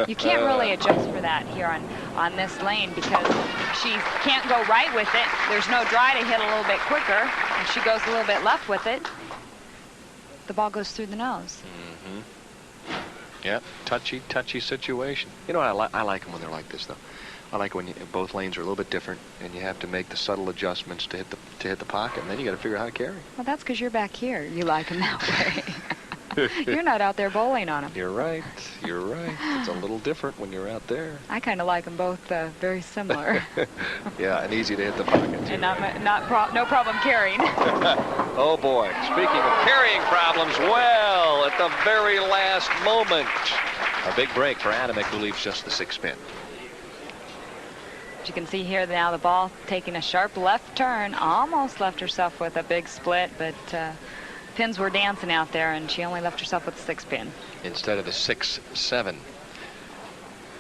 You can't really adjust for that here on this lane because she can't go right with it. There's no dry to hit a little bit quicker. If she goes a little bit left with it, the ball goes through the nose. Yeah, touchy situation. You know, I like them when they're like this, though. I like when both lanes are a little bit different, and you have to make the subtle adjustments to hit the pocket, and then you got to figure out how to carry. Well, that's because you're back here. You like them that way. You're not out there bowling on them. You're right. You're right. It's a little different when you're out there. I kind of like them both very similar. Yeah, and easy to hit the pocket, too. And no problem carrying. Oh, boy. Speaking of carrying problems, well, at the very last moment, a big break for Adamek, who leaves just the 6-pin. You can see here now the ball taking a sharp left turn. Almost left herself with a big split, but pins were dancing out there, and she only left herself with the 6-pin. Instead of the 6-7.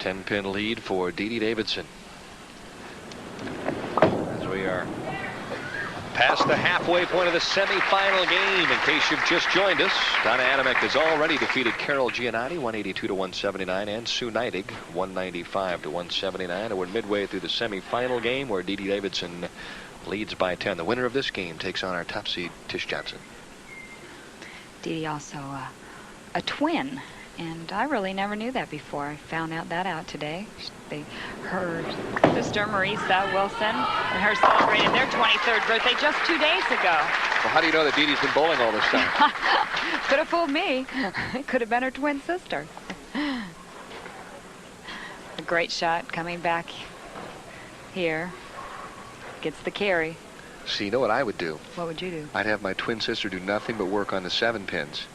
10-pin lead for Dede Davidson. As we are past the halfway point of the semifinal game, in case you've just joined us, Donna Adamek has already defeated Carol Gianotti 182-179 and Sue Neidig 195-179. And we're midway through the semifinal game where Dede Davidson leads by 10. The winner of this game takes on our top seed, Tish Johnson. Dede also a twin, and I really never knew that before. I found that out today. Her sister Marisa Wilson and her celebrated their 23rd birthday just 2 days ago. Well, how do you know that Dede's been bowling all this time? Could have fooled me. It could have been her twin sister. A great shot coming back here. Gets the carry. See, you know what I would do? What would you do? I'd have my twin sister do nothing but work on the 7-pins.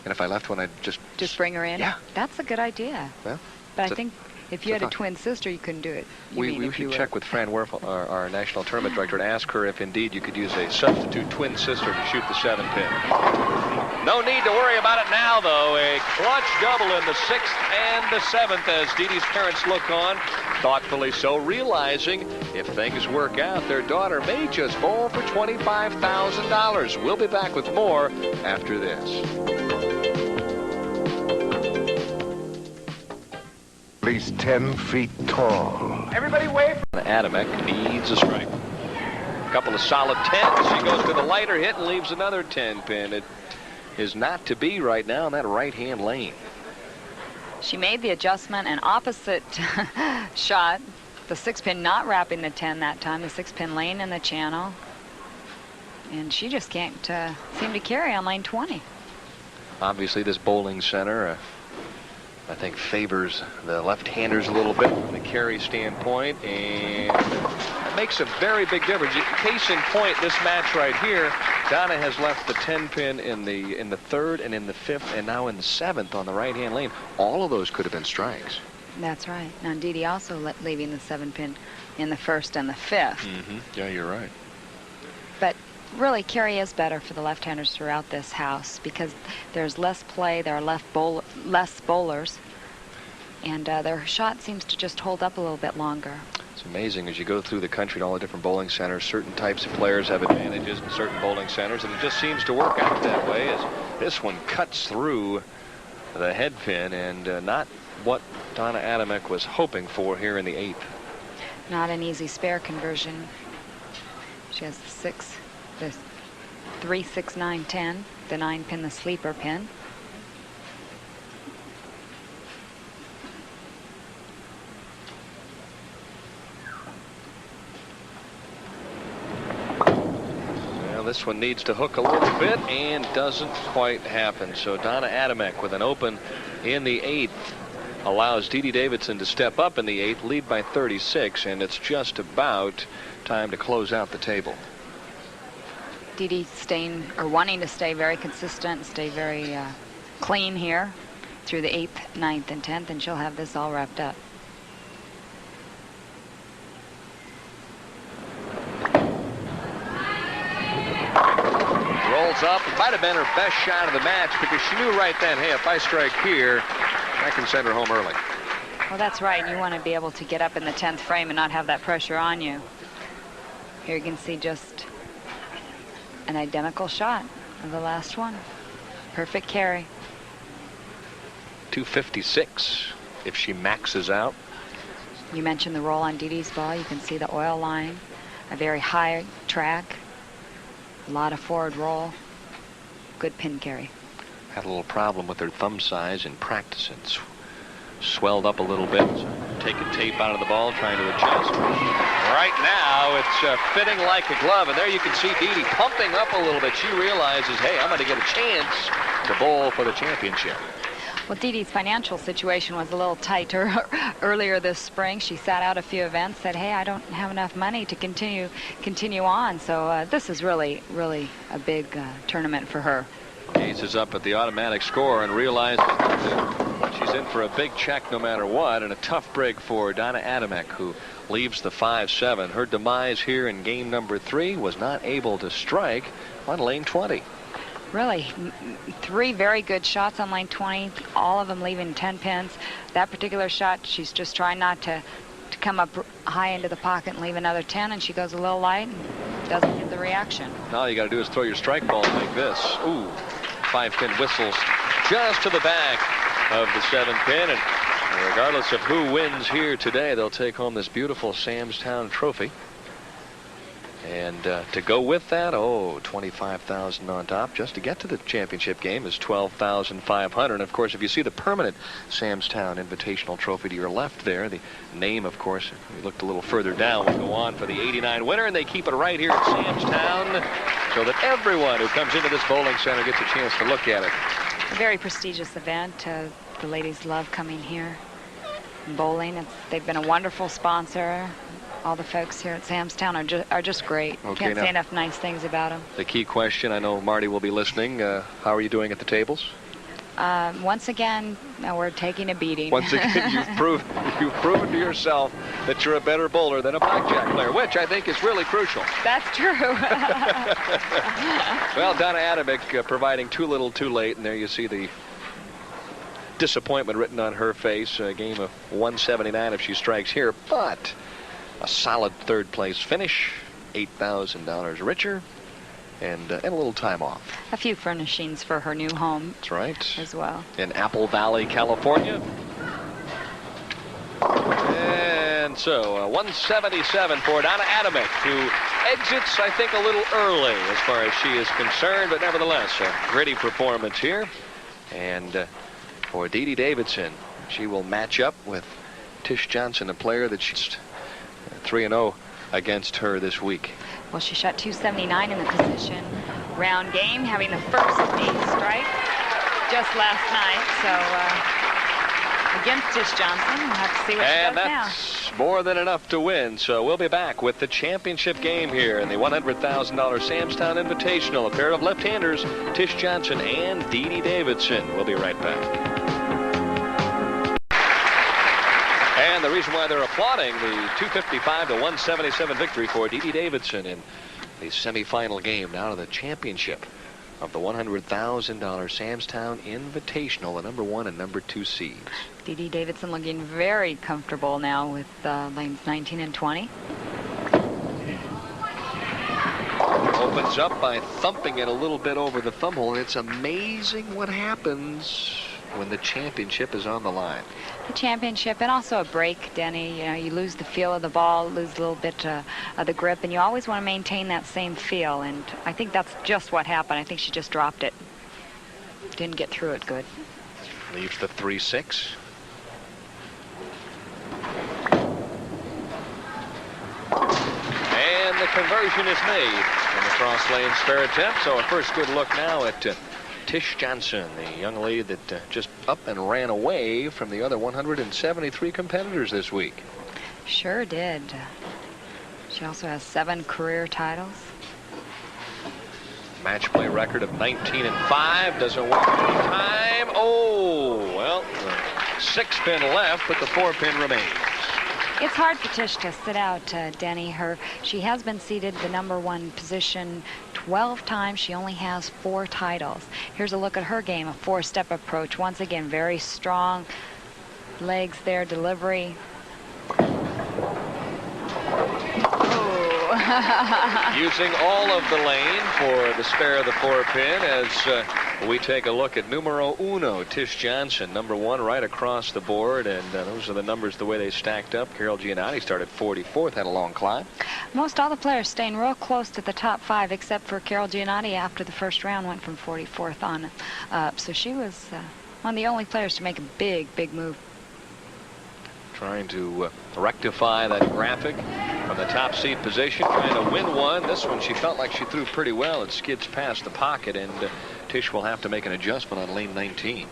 And if I left one, I'd just bring her in? Yeah. That's a good idea. Well, but I think if you had a twin sister, you couldn't do it. We should check with Fran Werf, our national tournament director, and ask her if indeed you could use a substitute twin sister to shoot the 7-pin. No need to worry about it now, though. A clutch double in the 6th and the 7th as Dede's parents look on, thoughtfully so, realizing if things work out, their daughter may just bowl for $25,000. We'll be back with more after this. At least 10 feet tall. Everybody wave. Adamek needs a strike. A couple of solid 10s. She goes to the lighter hit and leaves another 10-pin. It is not to be right now in that right-hand lane. She made the adjustment, an opposite shot. The 6-pin not wrapping the 10 that time. The 6-pin lane in the channel. And she just can't seem to carry on lane 20. Obviously, this bowling center, I think, favors the left-handers a little bit from the carry standpoint, and it makes a very big difference. Case in point, this match right here, Donna has left the 10-pin in the 3rd and in the 5th, and now in the 7th on the right-hand lane. All of those could have been strikes. That's right. Now, Dede also leaving the 7-pin in the 1st and the 5th. Yeah, you're right. But really, carry is better for the left-handers throughout this house because there's less play, there are less bowlers, and their shot seems to just hold up a little bit longer. It's amazing as you go through the country and all the different bowling centers, certain types of players have advantages in certain bowling centers, and it just seems to work out that way as this one cuts through the head pin, and not what Donna Adamek was hoping for here in the 8th. Not an easy spare conversion. She has the 3, 6, 9, 10, the 9 pin, the sleeper pin. Well, this one needs to hook a little bit and doesn't quite happen. So Donna Adamek with an open in the 8th allows Dede Davidson to step up in the 8th, lead by 36, and it's just about time to close out the table. Dede staying, or wanting to stay very consistent, stay very clean here through the 8th, 9th, and 10th, and she'll have this all wrapped up. Rolls up. It might have been her best shot of the match because she knew right then, hey, if I strike here, I can send her home early. Well, that's right. You want to be able to get up in the 10th frame and not have that pressure on you. Here you can see just an identical shot of the last one. Perfect carry. 256 if she maxes out. You mentioned the roll on Dede's ball. You can see the oil line, a very high track, a lot of forward roll, good pin carry. Had a little problem with her thumb size in practice. It's swelled up a little bit. So taking tape out of the ball, trying to adjust. Right now, it's fitting like a glove. And there you can see Dede pumping up a little bit. She realizes, hey, I'm going to get a chance to bowl for the championship. Well, Dede's financial situation was a little tighter earlier this spring. She sat out a few events, said, hey, I don't have enough money to continue on. So this is really, really a big tournament for her. Gazes up at the automatic score and realizes that she's in for a big check no matter what, and a tough break for Donna Adamek, who leaves the 5-7. Her demise here in game number 3 was not able to strike on lane 20. Really, 3 very good shots on lane 20, all of them leaving 10 pins. That particular shot, she's just trying not to come up high into the pocket and leave another 10, and she goes a little light and doesn't get the reaction. All you got to do is throw your strike ball like this. Ooh, 5-pin whistles just to the back of the 7-pin, and regardless of who wins here today, they'll take home this beautiful Samstown trophy. And to go with that, $25,000 on top. Just to get to the championship game is $12,500. And of course, if you see the permanent Samstown Invitational trophy to your left there, the name, of course, if you looked a little further down, will go on for the '89 winner, and they keep it right here at Samstown, so that everyone who comes into this bowling center gets a chance to look at it. A very prestigious event. The ladies love coming here and bowling. They've been a wonderful sponsor. All the folks here at Samstown are just great. Okay, can't say enough nice things about them. The key question, I know Marty will be listening. How are you doing at the tables? Once again, we're taking a beating. Once again, you've proven to yourself that you're a better bowler than a blackjack player, which I think is really crucial. That's true. Well, Donna Adamek providing too little too late, and there you see the disappointment written on her face. A game of 179 if she strikes here, but a solid third place finish, $8,000 richer, and a little time off. A few furnishings for her new home. That's right. As well. In Apple Valley, California. And so 177 for Donna Adamek, who exits, I think, a little early as far as she is concerned, but nevertheless, a gritty performance here. And for Dede Davidson, she will match up with Tish Johnson, a player that she's 3-0 against her this week. Well, she shot 279 in the position round game, having the first ace strike just last night. So against Tish Johnson, we'll have to see what she does now. And that's more than enough to win. So we'll be back with the championship game here in the $100,000 Samstown Invitational. A pair of left-handers, Tish Johnson and Dede Davidson. We'll be right back. And the reason why they're applauding the 255 to 177 victory for Dede Davidson in the semifinal game, now to the championship of the $100,000 Samstown Invitational, the number 1 and number 2 seeds. Dede Davidson looking very comfortable now with lanes 19 and 20. Opens up by thumping it a little bit over the thumb hole. It's amazing what happens when the championship is on the line? The championship and also a break, Denny. You know, you lose the feel of the ball, lose a little bit of the grip, and you always want to maintain that same feel. And I think that's just what happened. I think she just dropped it. Didn't get through it good. Leaves the 3-6. And the conversion is made from the cross lane spare attempt. So a first good look now at Tish Johnson, the young lady that just up and ran away from the other 173 competitors this week. Sure did. She also has 7 career titles. Match play record of 19-5. Doesn't win time. Oh, well, the 6-pin left, but the 4-pin remains. It's hard for Tish to sit out, Denny. She has been seated the #1 position 12 times. She only has 4 titles. Here's a look at her game, a 4-step approach. Once again, very strong legs there, delivery. Using all of the lane for the spare of the 4-pin as we take a look at numero uno, Tish Johnson, #1 right across the board, and those are the numbers the way they stacked up. Carol Gianotti started 44th, had a long climb. Most all the players staying real close to the top 5, except for Carol Gianotti after the first round went from 44th on up. So she was one of the only players to make a big move. Trying to rectify that graphic from the top seat position, trying to win one. This one she felt like she threw pretty well. It skids past the pocket, and Tish will have to make an adjustment on lane 19.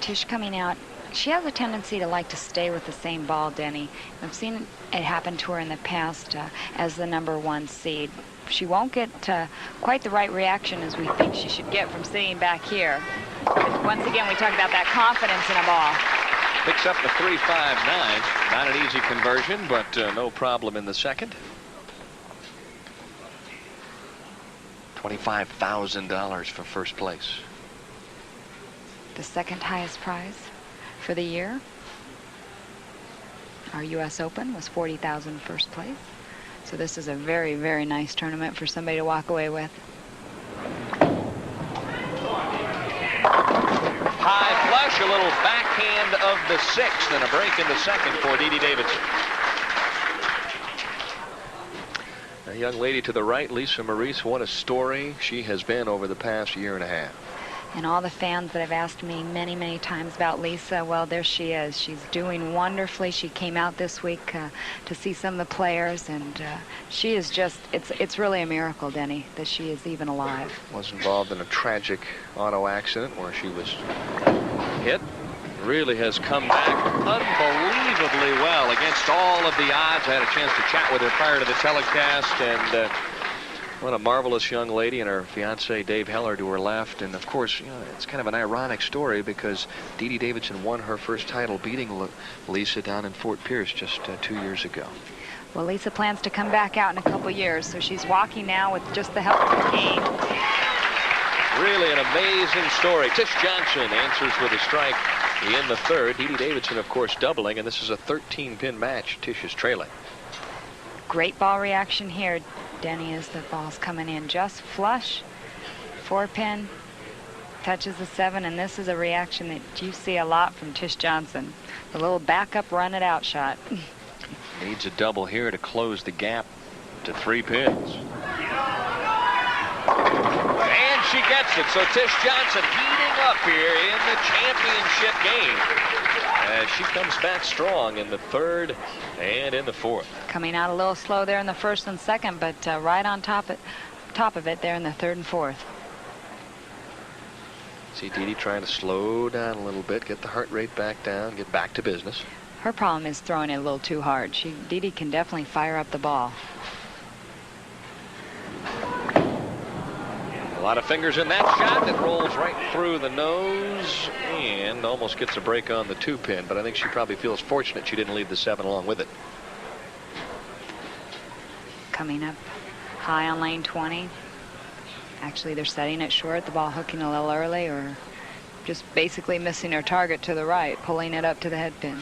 Tish coming out. She has a tendency to like to stay with the same ball, Denny. I've seen it happen to her in the past as the #1 seed. She won't get quite the right reaction as we think she should get from sitting back here. But once again, we talk about that confidence in a ball. Picks up the 3.59. Not an easy conversion, but no problem in the second. $25,000 for first place. The second highest prize for the year. Our U.S. Open was $40,000 first place. So this is a very nice tournament for somebody to walk away with. High flush, a little backhand of the 6th, and a break in the second for Dede Davidson. A young lady to the right, Lisa Maurice, what a story she has been over the past year and a half. And all the fans that have asked me many times about Lisa, well, there she is. She's doing wonderfully. She came out this week to see some of the players, and she is just, it's really a miracle, Denny, that she is even alive. Was involved in a tragic auto accident where she was hit. Really has come back unbelievably well against all of the odds. I had a chance to chat with her prior to the telecast, and what a marvelous young lady, and her fiance Dave Heller to her left. And of course, you know, it's kind of an ironic story because Dede Davidson won her first title beating Lisa down in Fort Pierce just 2 years ago. Well, Lisa plans to come back out in a couple years, so she's walking now with just the help of the cane. Really an amazing story. Tish Johnson answers with a strike in the third. Dede Davidson, of course, doubling, and this is a 13-pin match. Tish is trailing. Great ball reaction here, Denny, as the ball's coming in just flush. 4-pin, touches the 7, and this is a reaction that you see a lot from Tish Johnson. The little backup run it out shot. Needs a double here to close the gap to 3 pins. And she gets it. So Tish Johnson heating up here in the championship game as she comes back strong in the third and in the fourth. Coming out a little slow there in the first and second, but right on top of it there in the third and fourth. See Dede trying to slow down a little bit, get the heart rate back down, get back to business. Her problem is throwing it a little too hard. Dede can definitely fire up the ball. A lot of fingers in that shot that rolls right through the nose and almost gets a break on the 2-pin, but I think she probably feels fortunate she didn't leave the 7 along with it. Coming up high on lane 20. Actually, they're setting it short, the ball hooking a little early, or just basically missing her target to the right, pulling it up to the head pin.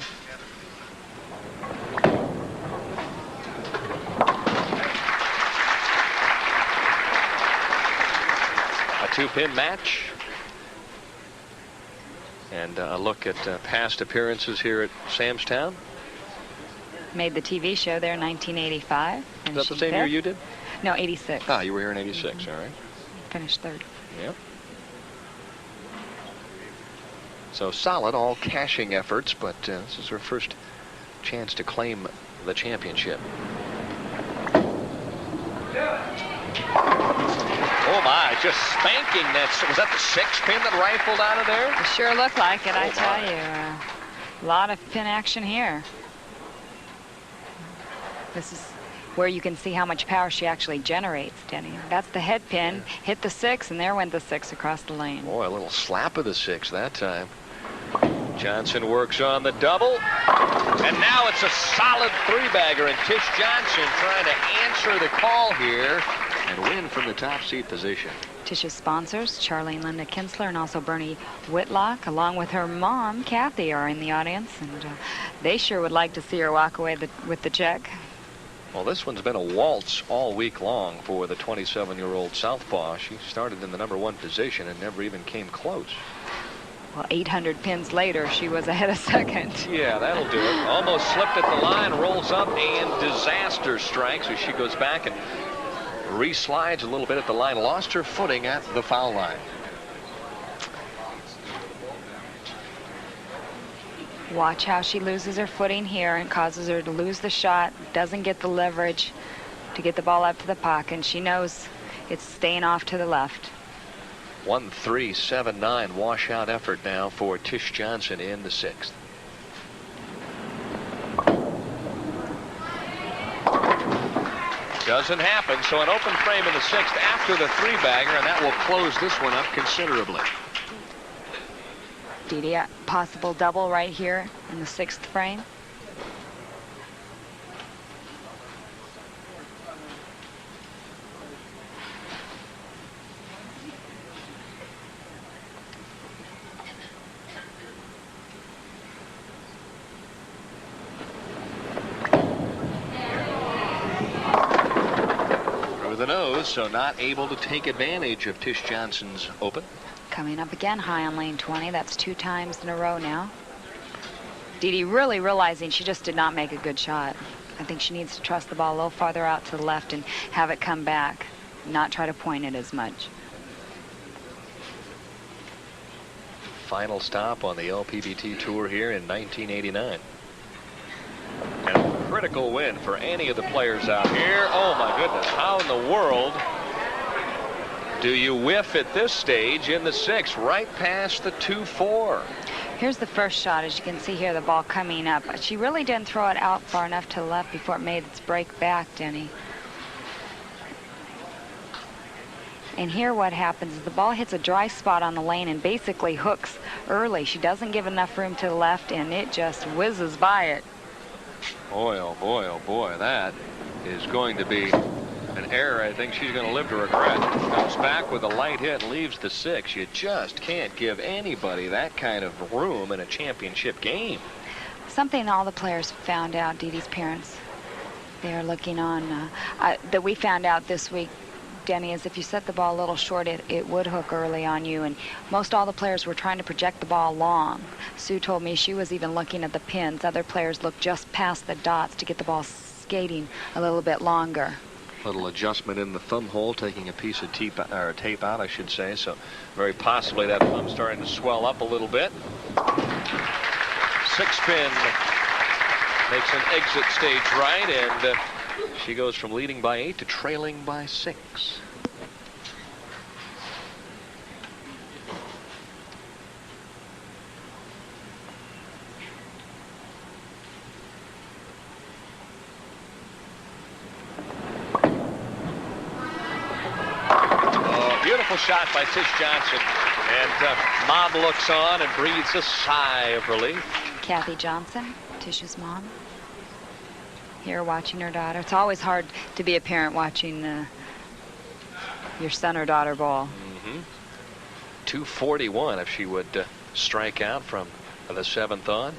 A 2-pin match. And a look at past appearances here at Sam's Town. Made the TV show there in 1985. Is that the same year you did? No, 86. Ah, you were here in 86, all right. Finished third. Yep. So solid, all cashing efforts, but this is her first chance to claim the championship. Oh my, just spanking that. Was that the 6 pin that rifled out of there? It sure looked like it, I tell my. you. A lot of pin action here. This is where you can see how much power she actually generates, Denny. That's the head pin. Hit the 6, and there went the 6 across the lane. Boy, a little slap of the 6 that time. Johnson works on the double. And now it's a solid 3-bagger, and Tish Johnson trying to answer the call here and win from the top seat position. Tish's sponsors, Charlie and Linda Kinsler, and also Bernie Whitlock, along with her mom, Kathy, are in the audience, and they sure would like to see her walk away with the check. Well, this one's been a waltz all week long for the 27-year-old southpaw. She started in the #1 position and never even came close. Well, 800 pins later, she was ahead of second. Yeah, that'll do it. Almost slipped at the line, rolls up, and disaster strikes as she goes back and reslides a little bit at the line. Lost her footing at the foul line. Watch how she loses her footing here and causes her to lose the shot. Doesn't get the leverage to get the ball up to the pocket. And she knows it's staying off to the left. 1-3-7-9 washout effort now for Tish Johnson in the 6th. Doesn't happen, so an open frame in the 6th after the 3-bagger, and that will close this one up considerably. Dede, possible double right here in the 6th frame. The nose, so not able to take advantage of Tish Johnson's open. Coming up again high on lane 20. That's 2 times in a row now. Dede really realizing she just did not make a good shot. I think she needs to trust the ball a little farther out to the left and have it come back, not try to point it as much. Final stop on the LPBT tour here in 1989. And a critical win for any of the players out here. Oh my goodness, how in the world do you whiff at this stage in the 6th, right past the 2-4? Here's the first shot. As you can see here, the ball coming up. She really didn't throw it out far enough to the left before it made its break back, Denny. And here what happens is the ball hits a dry spot on the lane and basically hooks early. She doesn't give enough room to the left, and it just whizzes by it. Boy, oh boy, oh boy, that is going to be an error I think she's going to live to regret. Comes back with a light hit and leaves the 6. You just can't give anybody that kind of room in a championship game. Something all the players found out, Dede's parents, they are looking on, that we found out this week, Denny, is if you set the ball a little short, it would hook early on you. And most all the players were trying to project the ball long. Sue told me she was even looking at the pins. Other players looked just past the dots to get the ball skating a little bit longer. Little adjustment in the thumb hole, taking a piece of tape out, I should say. So very possibly that thumb's starting to swell up a little bit. 6-pin makes an exit stage right, and she goes from leading by 8 to trailing by 6. Oh, beautiful shot by Tish Johnson. And Mom looks on and breathes a sigh of relief. Kathy Johnson, Tish's mom, here watching her daughter. It's always hard to be a parent watching your son or daughter ball. 241 if she would strike out from the 7th on.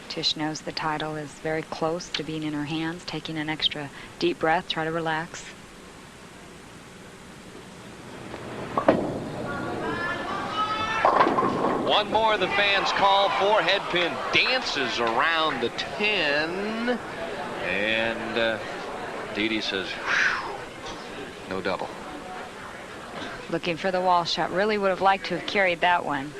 Tish knows the title is very close to being in her hands, taking an extra deep breath, try to relax. One more the fans call for. Headpin dances around the 10. And Dede says, whew, no double. Looking for the wall shot. Really would have liked to have carried that one.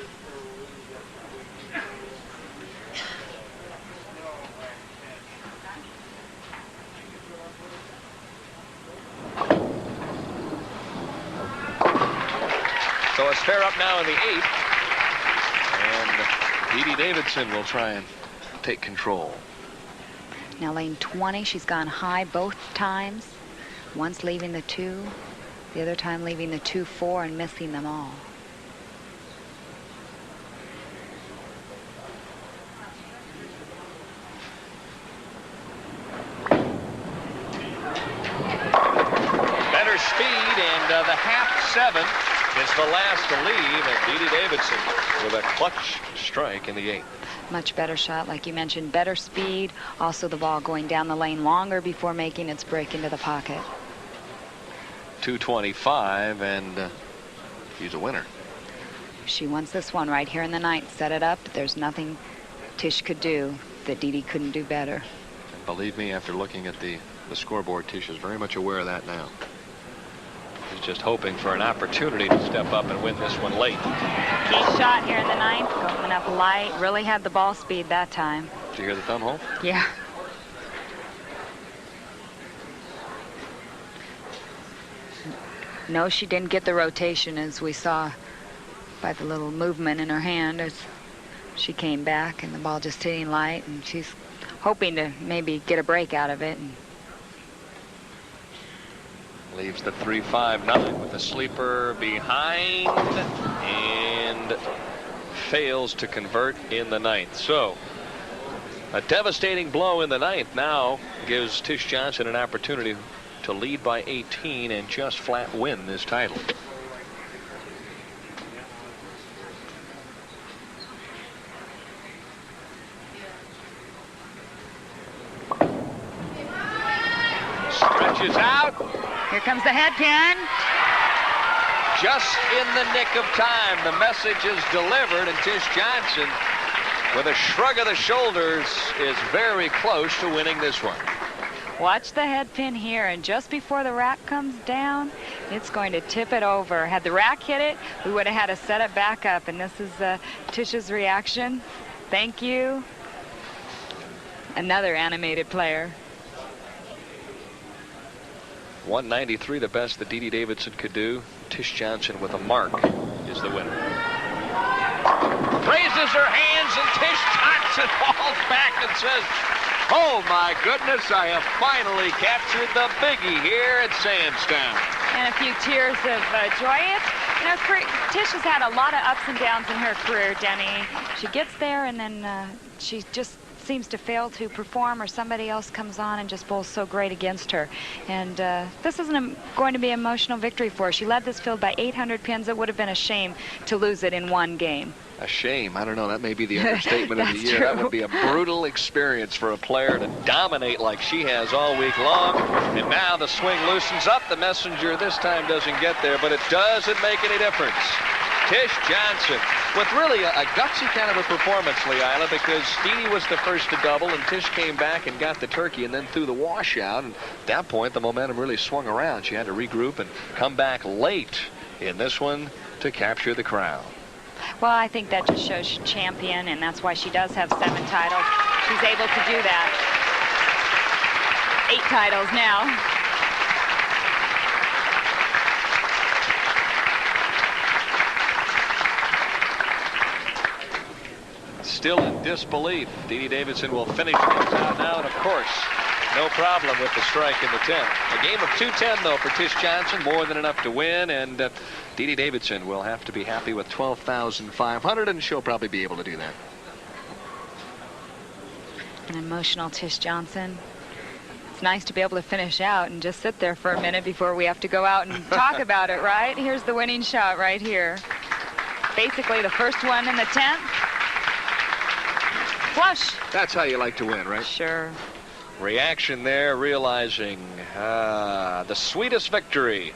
So it's fair up now in the 8th. And Dede Davidson will try and take control. Now lane 20, she's gone high both times. Once leaving the 2, the other time leaving the 2-4 and missing them all. Better speed, and the half 7 is the last to leave, and Dede Davidson with a clutch strike in the 8th. Much better shot, like you mentioned, better speed. Also the ball going down the lane longer before making its break into the pocket. 225, and she's a winner. She wants this one right here in the 9th. Set it up. There's nothing Tish could do that Dede couldn't do better. And believe me, after looking at the scoreboard, Tish is very much aware of that now. She's just hoping for an opportunity to step up and win this one late. Key shot here in the 9th, going up light. Really had the ball speed that time. Did you hear the thumb hole? Yeah. No, she didn't get the rotation, as we saw by the little movement in her hand as she came back, and the ball just hitting light, and she's hoping to maybe get a break out of it. And leaves the 3-5-9 with a sleeper behind and fails to convert in the 9th. So a devastating blow in the 9th now gives Tish Johnson an opportunity to lead by 18 and just flat win this title. Stretches out. here comes the head pin. Just in the nick of time, the message is delivered, and Tish Johnson, with a shrug of the shoulders, is very close to winning this one. Watch the head pin here, and just before the rack comes down, it's going to tip it over. Had the rack hit it, we would have had to set it back up, and this is Tish's reaction. Thank you. Another animated player. 193, the best that Dede Davidson could do. Tish Johnson with a mark is the winner. Raises her hands, and Tish Johnson falls back and says, "Oh my goodness, I have finally captured the biggie here at Samstown." And a few tears of joy. You know, Tish has had a lot of ups and downs in her career, Denny. She gets there, and then she just seems to fail to perform, or somebody else comes on and just bowls so great against her. And this isn't going to be an emotional victory for her. She led this field by 800 pins. It would have been a shame to lose it in one game. A shame. I don't know. That may be the understatement of the year. True. That would be a brutal experience for a player to dominate like she has all week long. And now the swing loosens up. The messenger this time doesn't get there, but it doesn't make any difference. Tish Johnson with really a gutsy kind of a performance, Leila, because Dede was the first to double, and Tish came back and got the turkey and then threw the washout. And at that point, the momentum really swung around. She had to regroup and come back late in this one to capture the crown. Well, I think that just shows she's champion, and that's why she does have 7 titles. She's able to do that. 8 titles now. Still in disbelief. Dede Davidson will finish things out now, and of course, no problem with the strike in the 10th. A game of 210, though, for Tish Johnson, more than enough to win, and Dede Davidson will have to be happy with 12,500, and she'll probably be able to do that. An emotional Tish Johnson. It's nice to be able to finish out and just sit there for a minute before we have to go out and talk about it, right? Here's the winning shot right here. Basically the first one in the 10th. Flush. That's how you like to win, right? Sure. Reaction there, realizing the sweetest victory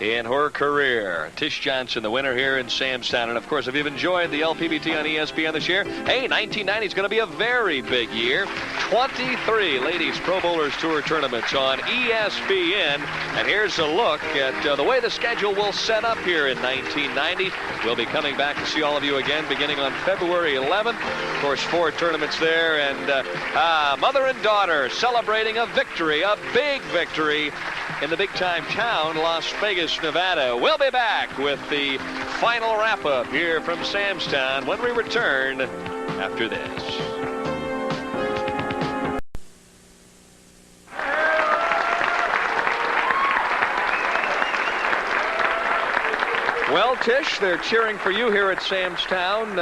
in her career. Tish Johnson, the winner here in Sam's Town. And, of course, if you've enjoyed the LPBT on ESPN this year, hey, 1990 is going to be a very big year. 23 Ladies Pro Bowlers Tour tournaments on ESPN. And here's a look at the way the schedule will set up here in 1990. We'll be coming back to see all of you again beginning on February 11th. Of course, 4 tournaments there. And mother and daughter celebrating a victory, a big victory in the big-time town, Las Vegas, Nevada. We'll be back with the final wrap-up here from Sam's Town when we return after this. Well, Tish, they're cheering for you here at Sam's Town.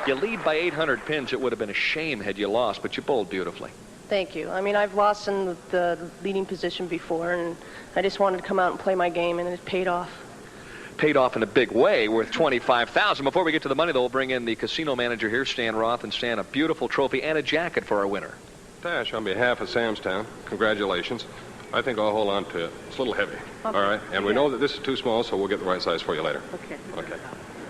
You lead by 800 pins. It would have been a shame had you lost, but you bowled beautifully. Thank you. I mean, I've lost in the leading position before, and I just wanted to come out and play my game, and it paid off. Paid off in a big way, worth $25,000. Before we get to the money, though, we'll bring in the casino manager here, Stan Roth, and Stan, a beautiful trophy and a jacket for our winner. Tash, on behalf of Sam's Town, congratulations. I think I'll hold on to it. It's a little heavy. Okay. All right? And we know that this is too small, so we'll get the right size for you later. Okay. Okay.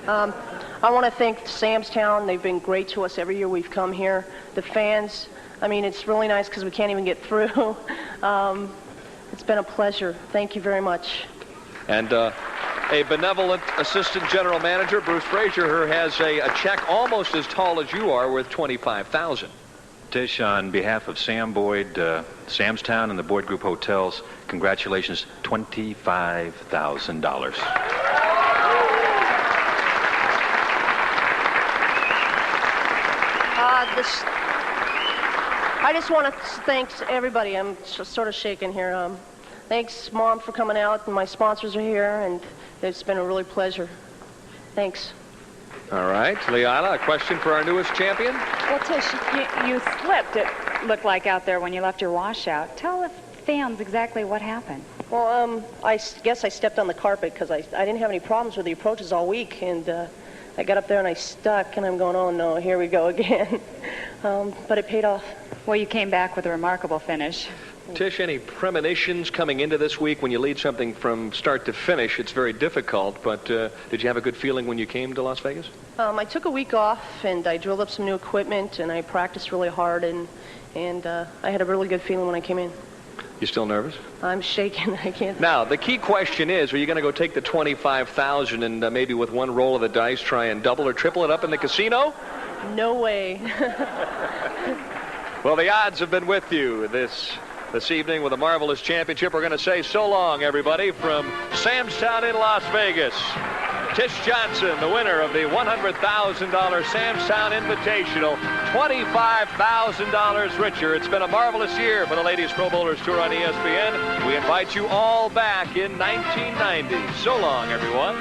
I want to thank Sam's Town. They've been great to us every year we've come here. The fans, I mean, it's really nice because we can't even get through. It's been a pleasure. Thank you very much. And a benevolent assistant general manager, Bruce Frazier, has a check almost as tall as you are, worth $25,000. Tish, on behalf of Sam Boyd, Sam's Town, and the Boyd Group Hotels, congratulations, $25,000. I just want to thank everybody. I'm sort of shaking here. Thanks, Mom, for coming out, and my sponsors are here, and it's been a really pleasure. Thanks. All right, Liana, a question for our newest champion. Well, Tish, you slipped, it looked like, out there when you left your washout. Tell the fans exactly what happened. Well, I guess I stepped on the carpet because I didn't have any problems with the approaches all week, and I got up there and I stuck, and I'm going, oh no, here we go again. But it paid off. Well, you came back with a remarkable finish. Tish, any premonitions coming into this week when you lead something from start to finish? It's very difficult, but did you have a good feeling when you came to Las Vegas? I took a week off, and I drilled up some new equipment, and I practiced really hard, and I had a really good feeling when I came in. You still nervous? I'm shaking. I can't. Now, the key question is, are you going to go take the $25,000 and maybe with one roll of the dice try and double or triple it up in the casino? No way. Well, the odds have been with you this evening with a marvelous championship. We're going to say so long, everybody, from Sam's Town in Las Vegas. Tish Johnson, the winner of the $100,000 Sam's Town Invitational, $25,000 richer. It's been a marvelous year for the Ladies Pro Bowlers Tour on ESPN. We invite you all back in 1990. So long, everyone.